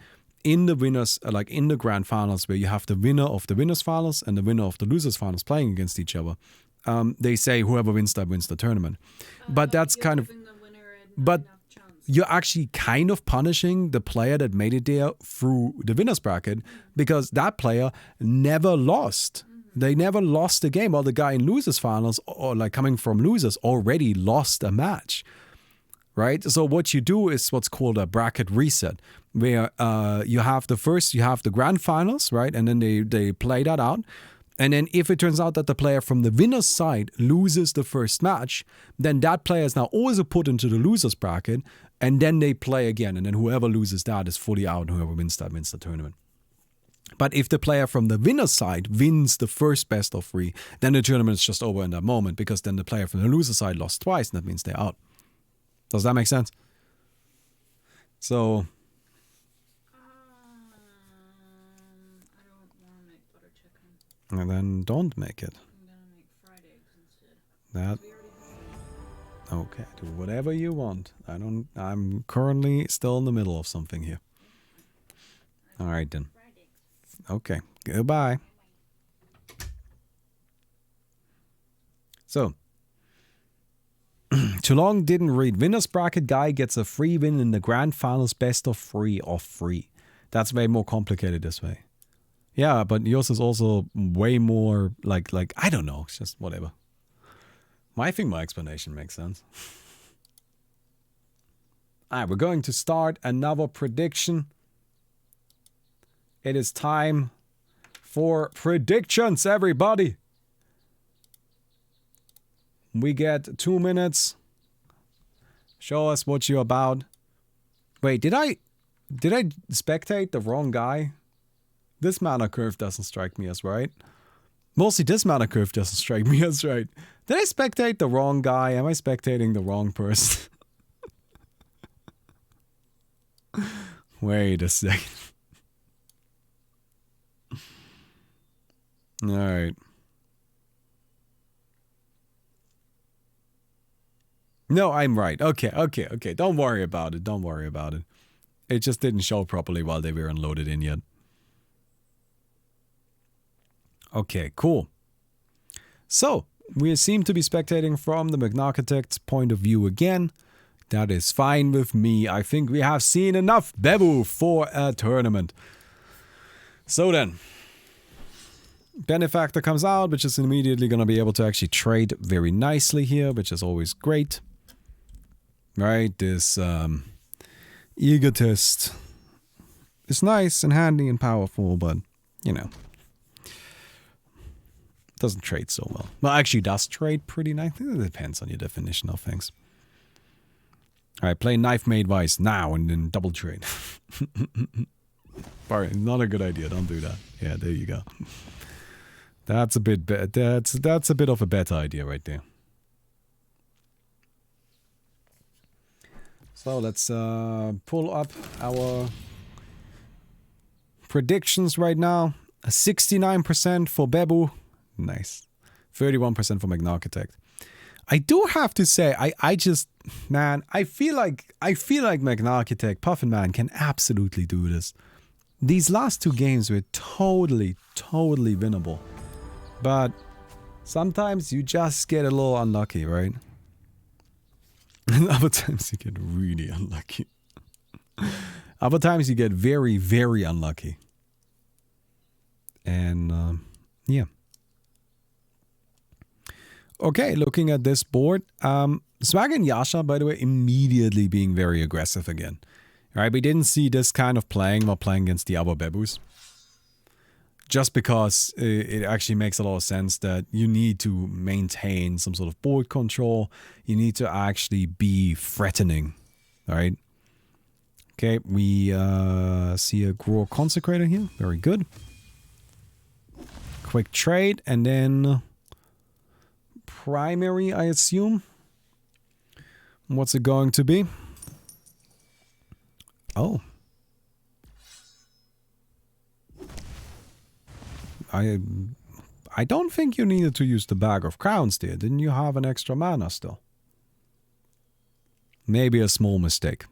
Speaker 1: in the winners, like in the grand finals, where you have the winner of the winners finals and the winner of the losers finals playing against each other, they say whoever wins that wins the tournament. But that's kind of, but you're actually kind of punishing the player that made it there through the winners bracket, because that player never lost. They never lost a game, while the guy in losers finals, or like coming from losers, already lost a match. Right? So what you do is what's called a bracket reset, where you have the grand finals, right? And then they play that out. And then if it turns out that the player from the winner's side loses the first match, then that player is now also put into the losers bracket, and then they play again. And then whoever loses that is fully out, and whoever wins that wins the tournament. But if the player from the winner's side wins the first best of 3, then the tournament is just over in that moment, because then the player from the loser side lost twice, and that means they're out. Does that make sense? So...
Speaker 2: I don't want to make butter chicken.
Speaker 1: And then don't make it.
Speaker 2: I'm going to make fried eggs instead.
Speaker 1: That...
Speaker 2: We already have
Speaker 1: Okay, do whatever you want. I'm currently still in the middle of something here. Alright then.
Speaker 2: fried eggs.
Speaker 1: Okay, goodbye. So, too long didn't read. Winner's bracket guy gets a free win in the grand finals, best of 3 of 3. That's way more complicated this way. Yeah, but yours is also way more like I don't know. It's just whatever. I think my explanation makes sense. Alright, we're going to start another prediction. It is time for predictions, everybody. We get 2 minutes. Show us what you're about. Wait, did I spectate the wrong guy? This mana curve doesn't strike me as right. Mostly this mana curve doesn't strike me as right. Did I spectate the wrong guy? Am I spectating the wrong person? Wait a second. Alright. No, I'm right. Okay. Don't worry about it. It just didn't show properly while they weren't loaded in yet. Okay, cool. So, we seem to be spectating from the Architect's point of view again. That is fine with me. I think we have seen enough Bebu for a tournament. So then, Benefactor comes out, which is immediately going to be able to actually trade very nicely here, which is always great. Right, this Egotist is nice and handy and powerful, but, you know, doesn't trade so well. Well, actually does trade pretty nice. It depends on your definition of things. Alright, play Knife Made Wise now and then double trade. Sorry, not a good idea. Don't do that. Yeah, there you go. That's a bit that's a bit of a better idea right there. So let's pull up our predictions right now. 69% for Bebu. Nice. 31% for Architect. I do have to say, I just, man, I feel like Architect, Puffin Man can absolutely do this. These last 2 games were totally winnable. But sometimes you just get a little unlucky, right? And other times you get really unlucky. Other times you get very, very unlucky. And, yeah. Okay, looking at this board. Swag and Yasha, by the way, immediately being very aggressive again. Right, we didn't see this kind of playing while playing against the other Bebus. Just because it actually makes a lot of sense that you need to maintain some sort of board control. You need to actually be threatening, right? Okay, we see a Grower Consecrator here. Very good. Quick trade, and then primary, I assume. What's it going to be? Oh. I don't think you needed to use the Bag of Crowns there. Didn't you have an extra mana still? Maybe a small mistake.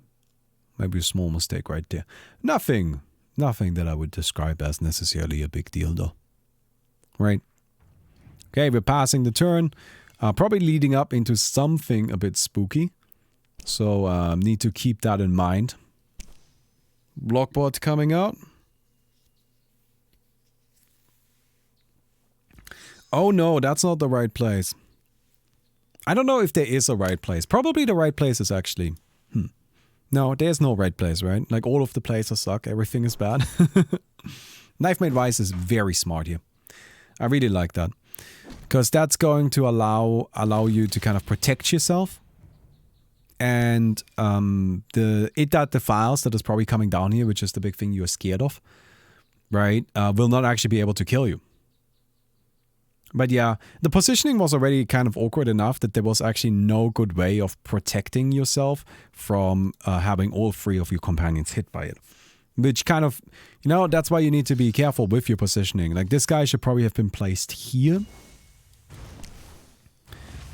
Speaker 1: Maybe a small mistake right there. Nothing that I would describe as necessarily a big deal though. Right? Okay, we're passing the turn. Probably leading up into something a bit spooky. So need to keep that in mind. Blockbot coming out. Oh no, that's not the right place. I don't know if there is a right place. Probably the right place is actually... No, there's no right place, right? Like all of the places suck. Everything is bad. Knife Made Wise is very smart here. I really like that. Because that's going to allow you to kind of protect yourself. And the It That Defiles that is probably coming down here, which is the big thing you're scared of, right? Will not actually be able to kill you. But yeah, the positioning was already kind of awkward enough that there was actually no good way of protecting yourself from having all 3 of your companions hit by it. Which kind of, you know, that's why you need to be careful with your positioning. Like this guy should probably have been placed here.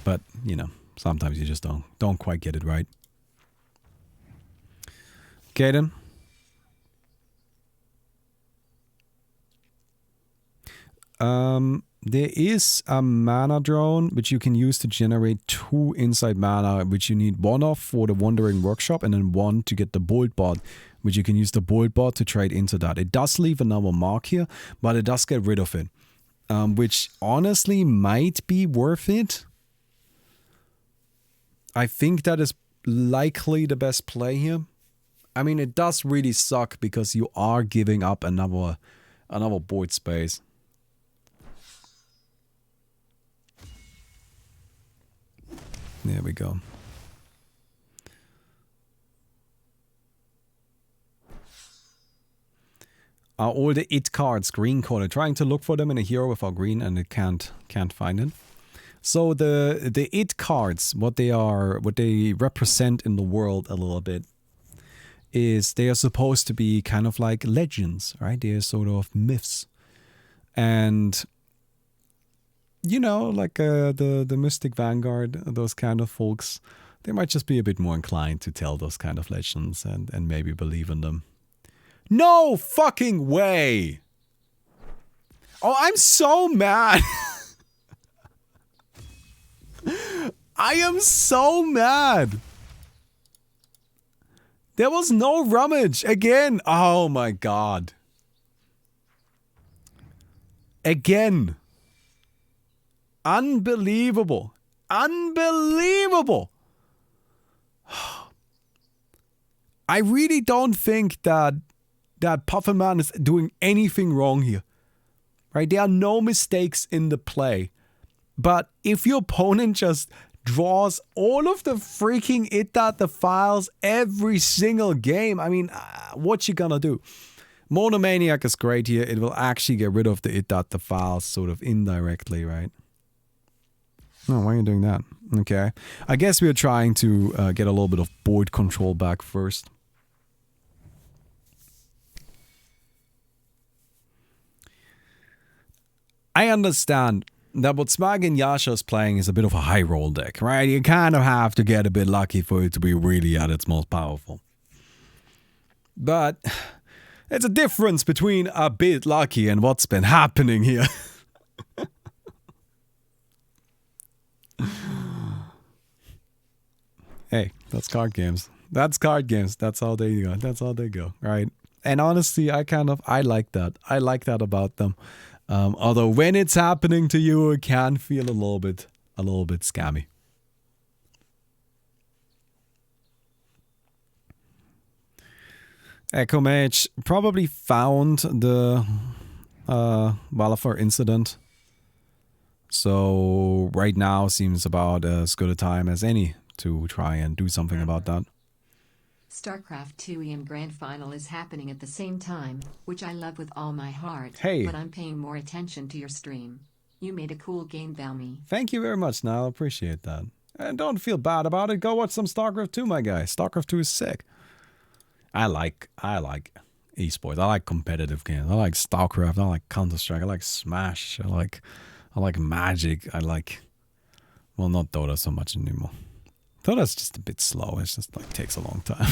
Speaker 1: But, you know, sometimes you just don't quite get it right. Okay then. there is a mana drone which you can use to generate 2 inside mana, which you need 1 of for the Wandering Workshop and then 1 to get the Bolt Bot, which you can use the Bolt Bot to trade into that. It does leave another mark here, but it does get rid of it, which honestly might be worth it. I think that is likely the best play here. I mean, it does really suck because you are giving up another board space. There we go. Are all the it cards green colored? Trying to look for them in a hero without green and it can't find it. So the it cards, what they represent in the world a little bit, is they are supposed to be kind of like legends, right? They are sort of myths. And, you know, like the Mystic Vanguard, those kind of folks, they might just be a bit more inclined to tell those kind of legends and maybe believe in them. No fucking way! Oh, I'm so mad! I am so mad! There was no rummage again. Oh my god. Again. Unbelievable. Unbelievable. I really don't think that Pufferman is doing anything wrong here. Right? There are no mistakes in the play. But if your opponent just draws all of the freaking the files every single game, I mean, what you gonna do? Monomaniac is great here. It will actually get rid of the the files sort of indirectly, right? Oh, why are you doing that? Okay. I guess we're trying to get a little bit of board control back first. I understand that what Smag and Yasha is playing is a bit of a high roll deck, right? You kind of have to get a bit lucky for it to be really at its most powerful. But there's a difference between a bit lucky and what's been happening here. Hey, that's card games. That's card games. That's how they go. That's how they go, right? And honestly, I like that. I like that about them. Although when it's happening to you, it can feel a little bit scammy. Echo Mage probably found the Valafar incident. So right now seems about as good a time as any to try and do something about that.
Speaker 3: StarCraft 2 EM Grand Final is happening at the same time, which I love with all my heart.
Speaker 1: Hey.
Speaker 3: But I'm paying more attention to your stream. You made a cool game, Valmy.
Speaker 1: Thank you very much, Niall. Appreciate that. And don't feel bad about it. Go watch some StarCraft 2, my guy. StarCraft 2 is sick. I like esports. I like competitive games. I like StarCraft. I like Counter-Strike. I like Smash. I like Magic. Well, not Dota so much anymore. Dota's just a bit slow. It's just like takes a long time.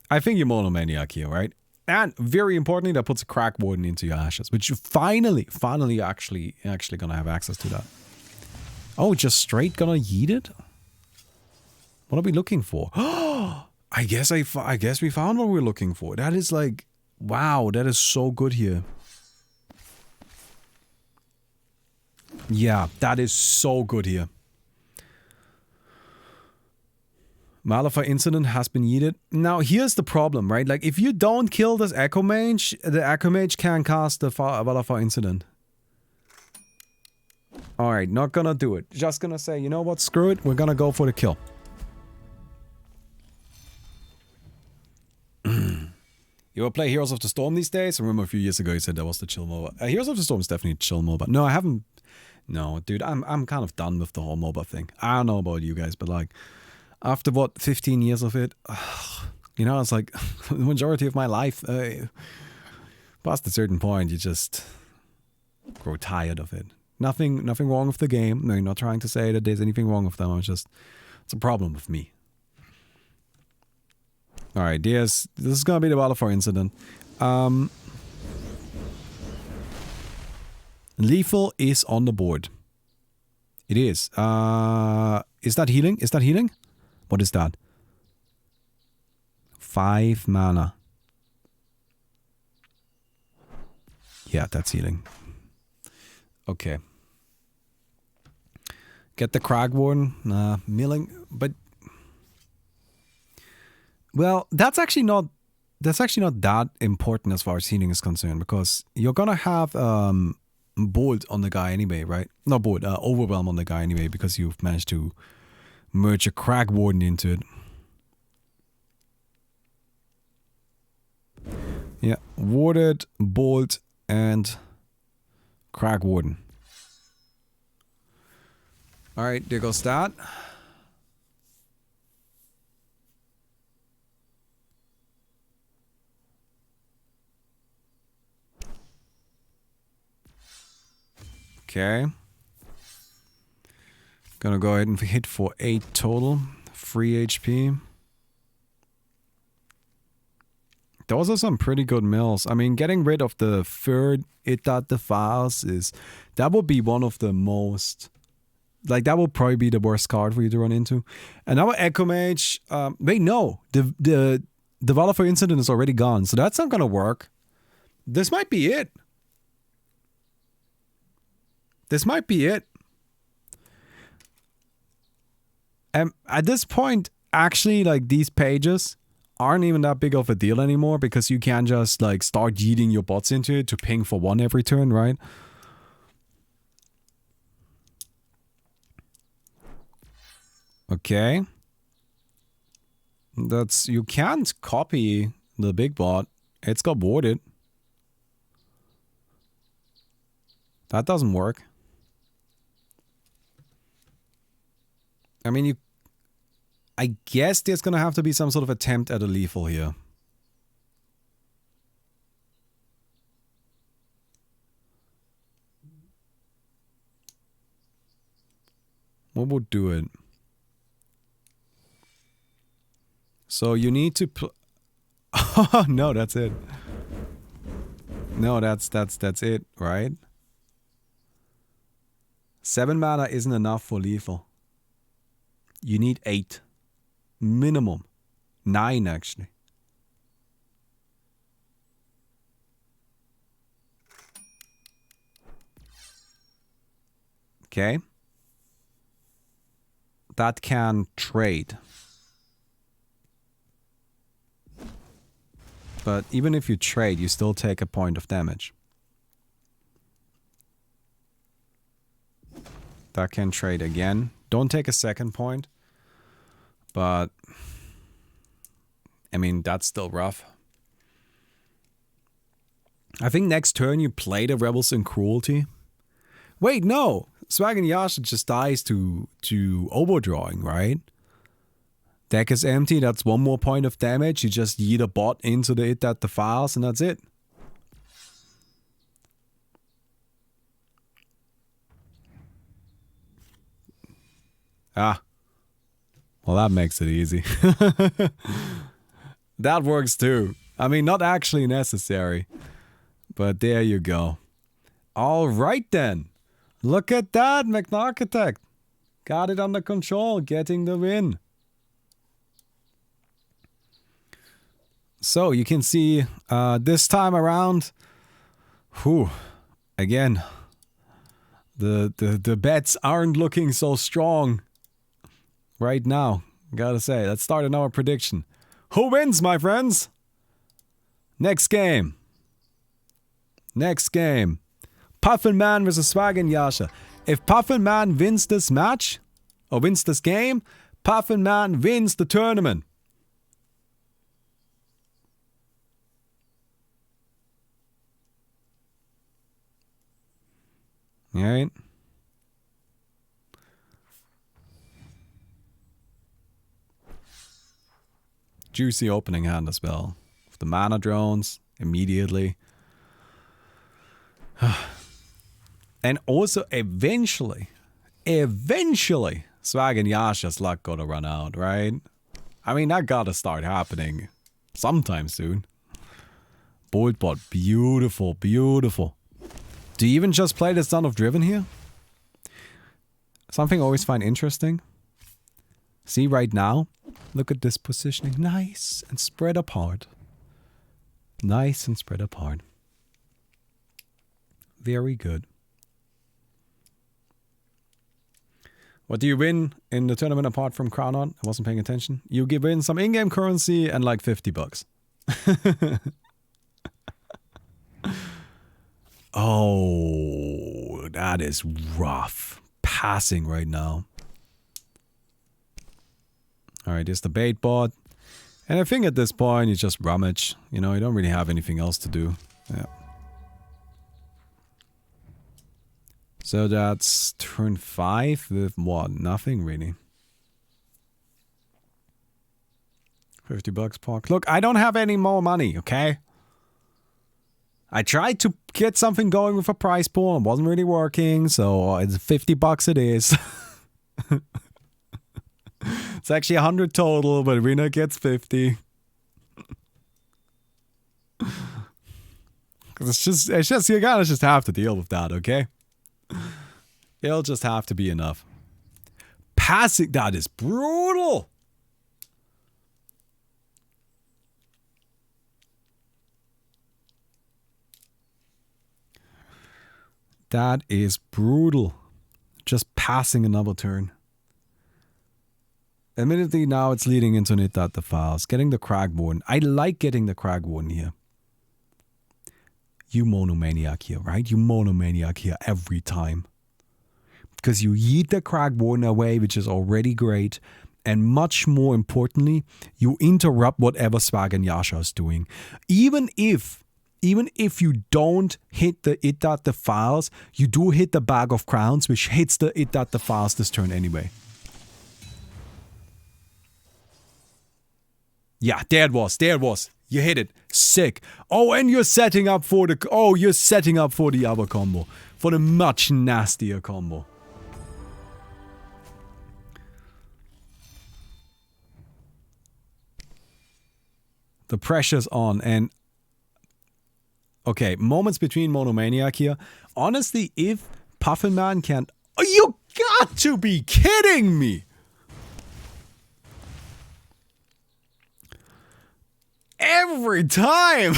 Speaker 1: I think you're monomaniac here, right? And very importantly, that puts a crack warden into your ashes, which you finally actually gonna have access to that. Oh, just straight gonna yeet it? What are we looking for? I guess we found what we're looking for. That is like, wow, that is so good here. Yeah, that is so good here. Malifaux incident has been yeeted. Now, here's the problem, right? Like, if you don't kill this Echo Mage, the Echo Mage can cast the Malifaux incident. Alright, not gonna do it. Just gonna say, you know what? Screw it. We're gonna go for the kill. You ever play Heroes of the Storm these days? I remember a few years ago you said that was the chill MOBA. Heroes of the Storm is definitely chill MOBA. No, I haven't. No, dude, I'm kind of done with the whole MOBA thing. I don't know about you guys, but like, after what, 15 years of it, you know, it's like the majority of my life. Past a certain point, you just grow tired of it. Nothing wrong with the game. No, you're not trying to say that there's anything wrong with them. It's a problem with me. All right, this is gonna be the Valafar incident. Lethal is on the board. It is. Is that healing? Is that healing? What is that? 5 mana. Yeah, that's healing. Okay. Get the Cragwarden. Milling. But... Well, that's actually not that important as far as healing is concerned, because you're gonna have Bolt on the guy anyway, right? Not Bolt, Overwhelm on the guy anyway, because you've managed to merge a Cragwarden into it. Yeah, Warded, Bolt, and Cragwarden. Alright, there goes that. Okay. Gonna go ahead and hit for 8 total. 3 HP. Those are some pretty good mills. I mean, getting rid of the third It Defiles is... That would be one of the most... Like, that would probably be the worst card for you to run into. And our Echo Mage... wait, no. The Developer Incident is already gone. So that's not gonna work. This might be it. This might be it. At this point, actually, like, these pages aren't even that big of a deal anymore, because you can just, like, start yeeting your bots into it to ping for 1 every turn, right? Okay. That's... You can't copy the big bot. It's got warded. That doesn't work. I mean, I guess there's gonna have to be some sort of attempt at a lethal here. What would do it? So you need to oh, no, that's it. No, that's it, right? 7 mana isn't enough for lethal. You need 8. Minimum. 9, actually. Okay. That can trade. But even if you trade, you still take a point of damage. That can trade again. Don't take a second point. But, I mean, that's still rough. I think next turn you play the Rebels in Cruelty. Wait, no! Swag and Yasha just dies to overdrawing, right? Deck is empty, that's 1 more point of damage. You just yeet a bot into the It Defiles and that's it. Ah. Well, that makes it easy. That works too. I mean, not actually necessary. But there you go. Alright then. Look at that, McNarchitect. Got it under control, getting the win. So, you can see this time around, again, the bets aren't looking so strong right now. Gotta say, let's start another prediction. Who wins, my friends? Next game. Next game. Puffin Man versus Swag and Yasha. If Puffin Man wins this match, or wins this game, Puffin Man wins the tournament. Alright. Juicy opening hand as well. With the mana drones, immediately. And also, eventually, Swag and Yasha's luck gotta run out, right? I mean, that gotta start happening sometime soon. Bolt bot, beautiful, beautiful. Do you even just play the Son of Driven here? Something I always find interesting. See right now? Look at this positioning. Nice and spread apart. Nice and spread apart. Very good. What do you win in the tournament apart from Crown On? I wasn't paying attention. You give in some in-game currency and like $50. Oh, that is rough. Passing right now. Alright, here's the bait bot. And I think at this point you just rummage. You know, you don't really have anything else to do. Yeah. So that's turn 5 with what? Nothing really. $50 park. Look, I don't have any more money, okay? I tried to get something going with a prize pool. It wasn't really working, so it's $50 it is. It's actually 100 total, but winner gets 50. Cause it's just you gotta just have to deal with that, okay? It'll just have to be enough. Passing, that is brutal. That is brutal. Just passing another turn. Admittedly, now it's leading into it at the files. Getting the Crag Warden. I like getting the Crag Warden here. You monomaniac here, right? You monomaniac here every time. Because you yeet the Crag Warden away, which is already great. And much more importantly, you interrupt whatever Swag and Yasha is doing. Even if you don't hit the It That Defiles, you do hit the Bag of Crowns, which hits the It That Defiles this turn anyway. Yeah, there it was. There it was. You hit it. Sick. Oh, and you're setting up for the... Oh, you're setting up for the other combo. For the much nastier combo. The pressure's on, and... Okay, moments between Monomaniac here. Honestly, if Puffin Man can't... Oh, you got to be kidding me! Every time!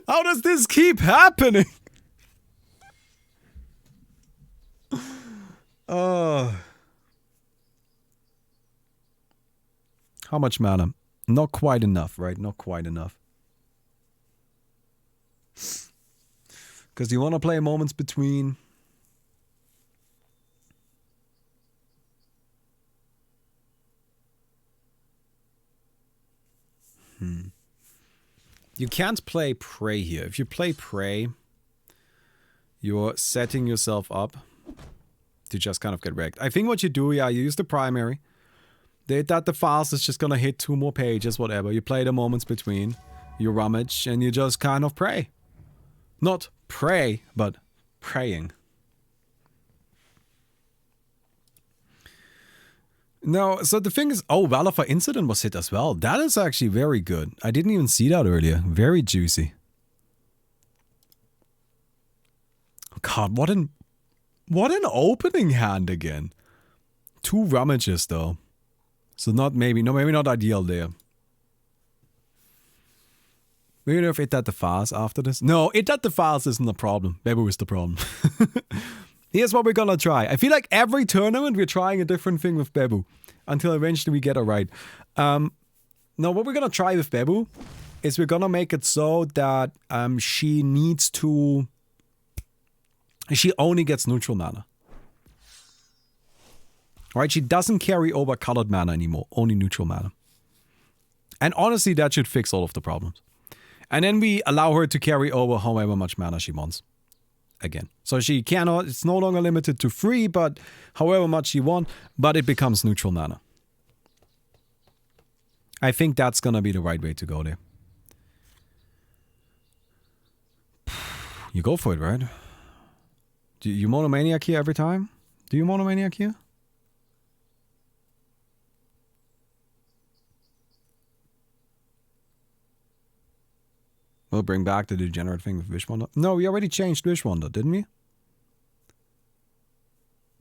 Speaker 1: How does this keep happening? How much mana? Not quite enough, right? Not quite enough. Because you want to play moments between... You can't play Prey here. If you play Prey, you're setting yourself up to just kind of get wrecked. I think what you do, yeah, you use the primary. That Defiles is just gonna hit 2 more pages, whatever. You play the moments between, you rummage, and you just kind of pray. Not pray, but praying. No, so the thing is, oh, Valor Incident was hit as well. That is actually very good. I didn't even see that earlier. Very juicy. God, what an opening hand again. 2 rummages though. So maybe not ideal there. Maybe if It That Defiles after this. No, It That Defiles isn't the problem. Bebu is the problem. Here's what we're gonna try. I feel like every tournament we're trying a different thing with Bebu. Until eventually we get it right. Now what we're gonna try with Bebu is we're gonna make it so that she needs to... She only gets neutral mana. Right? She doesn't carry over colored mana anymore. Only neutral mana. And honestly, that should fix all of the problems. And then we allow her to carry over however much mana she wants. Again. So she cannot, it's no longer limited to 3, but however much she wants, but it becomes neutral mana. I think that's gonna be the right way to go there. You go for it, right? Do you monomaniac here every time? Do you monomaniac here? We'll bring back the degenerate thing with Wishwonder. No, we already changed Wishwonder, didn't we?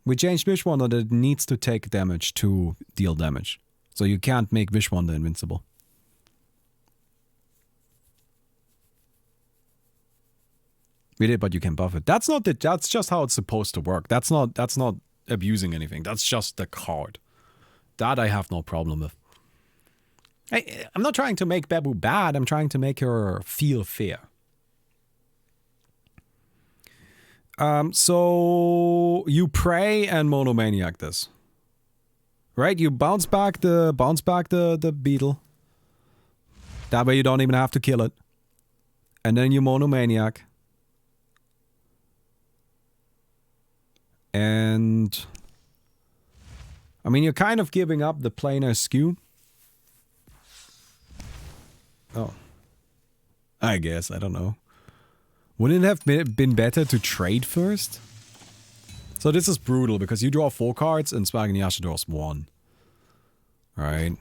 Speaker 1: We changed Wishwonder that it needs to take damage to deal damage. So you can't make Wishwonder invincible. We did, but you can buff it. That's not the, that's just how it's supposed to work. That's not abusing anything. That's just the card. That I have no problem with. I'm not trying to make Babu bad. I'm trying to make her feel fair. So you pray and monomaniac this, right? You bounce back the beetle. That way you don't even have to kill it, and then you monomaniac. And I mean, you're kind of giving up the planar skew. Oh, I guess, I don't know. Wouldn't it have been better to trade first? So this is brutal because you draw 4 cards and Swag and Yasha draws 1. Alright.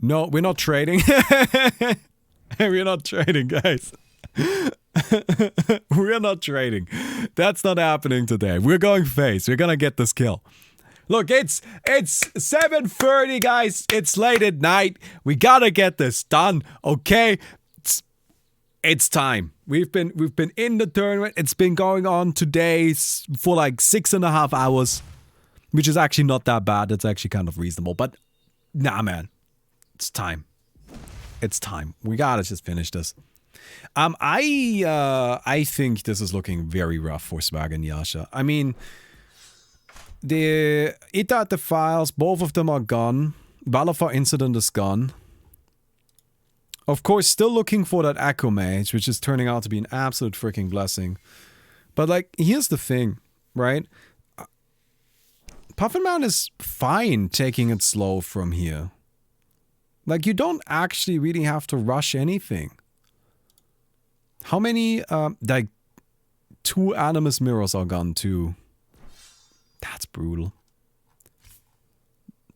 Speaker 1: No, we're not trading. We're not trading, guys. We're not trading. That's not happening today. We're going face. We're gonna get this kill. Look, it's 7:30, guys. It's late at night. We gotta get this done, okay? It's time. We've been in the tournament. It's been going on today for like 6.5 hours, which is actually not that bad. It's actually kind of reasonable. But nah, man, it's time. It's time. We gotta just finish this. I think this is looking very rough for Swag and Yasha. I mean, the Ita the files, both of them are gone. Balafar Incident is gone. Of course, still looking for that Echo Mage, which is turning out to be an absolute freaking blessing. But like, here's the thing, right? Puffin Man is fine taking it slow from here. Like, you don't actually really have to rush anything. How many, like, 2 Animus Mirrors are gone too? That's brutal.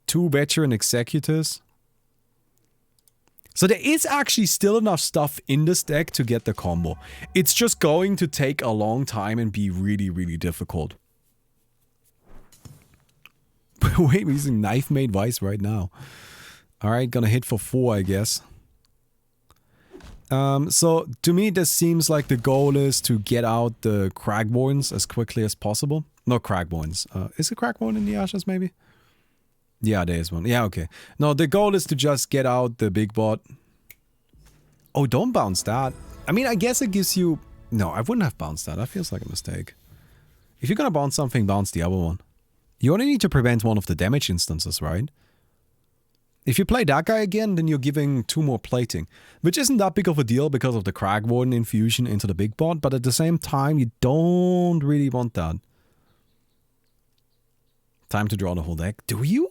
Speaker 1: 2 Veteran Executors. So there is actually still enough stuff in this deck to get the combo. It's just going to take a long time and be really, really difficult. Wait, we're using Knife Made Vice right now. Alright, gonna hit for 4, I guess. So to me this seems like the goal is to get out the Cragborns as quickly as possible. No Cragborns. Is it Cragborn in the Ashes maybe? Yeah, there is one. Yeah, okay. No, the goal is to just get out the big bot. Oh, don't bounce that. I mean, I guess it gives you... No, I wouldn't have bounced that. That feels like a mistake. If you're gonna bounce something, bounce the other one. You only need to prevent one of the damage instances, right? If you play that guy again, then you're giving 2 more plating. Which isn't that big of a deal because of the Cragwarden infusion into the big bot, but at the same time, you don't really want that. Time to draw the whole deck. Do you?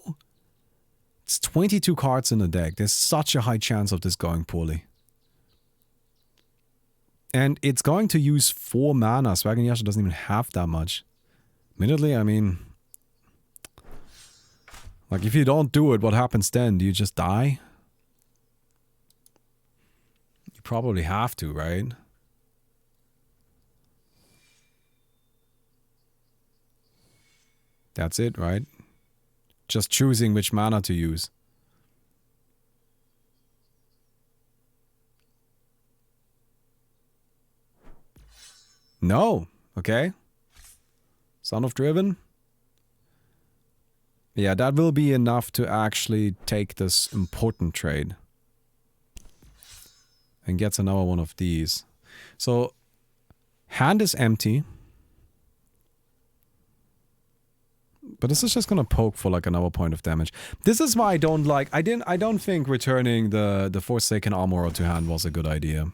Speaker 1: It's 22 cards in the deck. There's such a high chance of this going poorly. And it's going to use 4 mana. Swag and Yasha doesn't even have that much. Admittedly, I mean... Like, if you don't do it, what happens then? Do you just die? You probably have to, right? That's it, right? Just choosing which mana to use. No. Okay. Son of Driven. Yeah, that will be enough to actually take this important trade. And gets another one of these. So, hand is empty. But this is just gonna poke for like another point of damage. This is why I don't like... I don't think returning the Forsaken Armorer to hand was a good idea.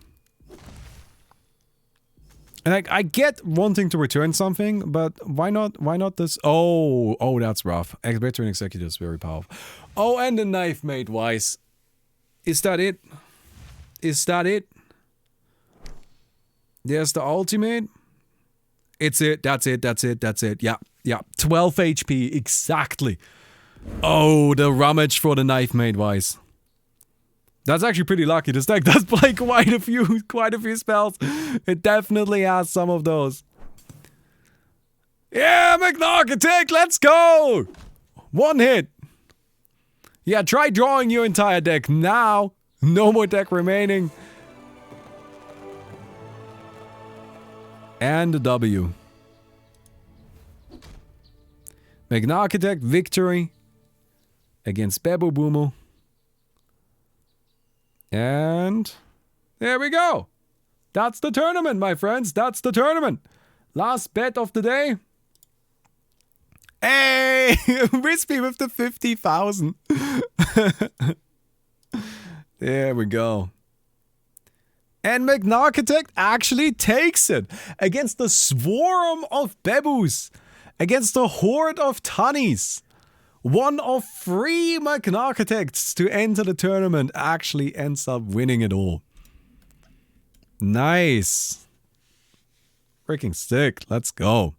Speaker 1: And I get wanting to return something, but why not this? Oh, that's rough. Veteran Executive is very powerful. Oh, and the Knife Made Wise. Is that it? Is that it? There's the ultimate. It's it. That's it. That's it. That's it. Yeah. 12 HP. Exactly. Oh, the rummage for the Knife Made Wise. That's actually pretty lucky. This deck does play quite a few spells. It definitely has some of those. Yeah, Architect, let's go! One hit. Yeah, try drawing your entire deck now. No more deck remaining. And a W. Architect victory against Bebo Boomo. And there we go. That's the tournament, my friends. That's the tournament. Last bet of the day. Hey! Wispy with the 50,000. There we go. And Architect actually takes it against the swarm of Bebus. Against the horde of Tunnies. One of 3 Architects to enter the tournament actually ends up winning it all. Nice. Freaking sick. Let's go.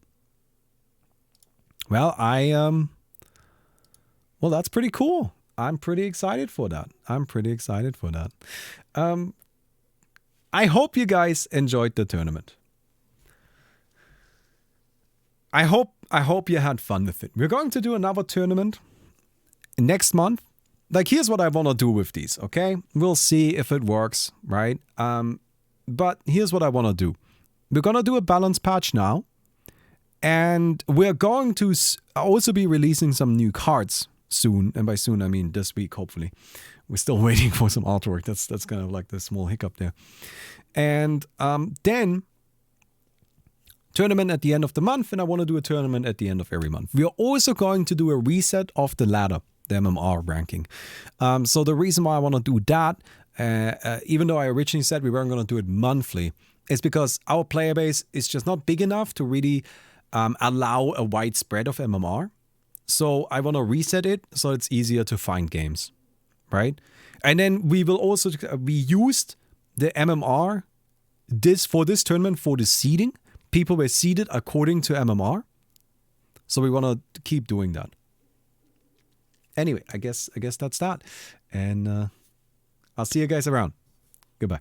Speaker 1: Well, well, that's pretty cool. I'm pretty excited for that. I hope you guys enjoyed the tournament. I hope you had fun with it. We're going to do another tournament next month. Like, here's what I want to do with these, okay? We'll see if it works, right? But here's what I want to do. We're going to do a balance patch now. And we're going to also be releasing some new cards soon. And by soon, I mean this week, hopefully. We're still waiting for some artwork. That's kind of like the small hiccup there. And then tournament at the end of the month. And I want to do a tournament at the end of every month. We are also going to do a reset of the ladder, the MMR ranking. So the reason why I want to do that, even though I originally said we weren't going to do it monthly, is because our player base is just not big enough to really allow a wide spread of MMR. So I want to reset it so it's easier to find games, right? And then we will also, we used the MMR for this tournament for the seeding. People were seeded according to MMR. So we want to keep doing that. Anyway, I guess that's that. And I'll see you guys around. Goodbye.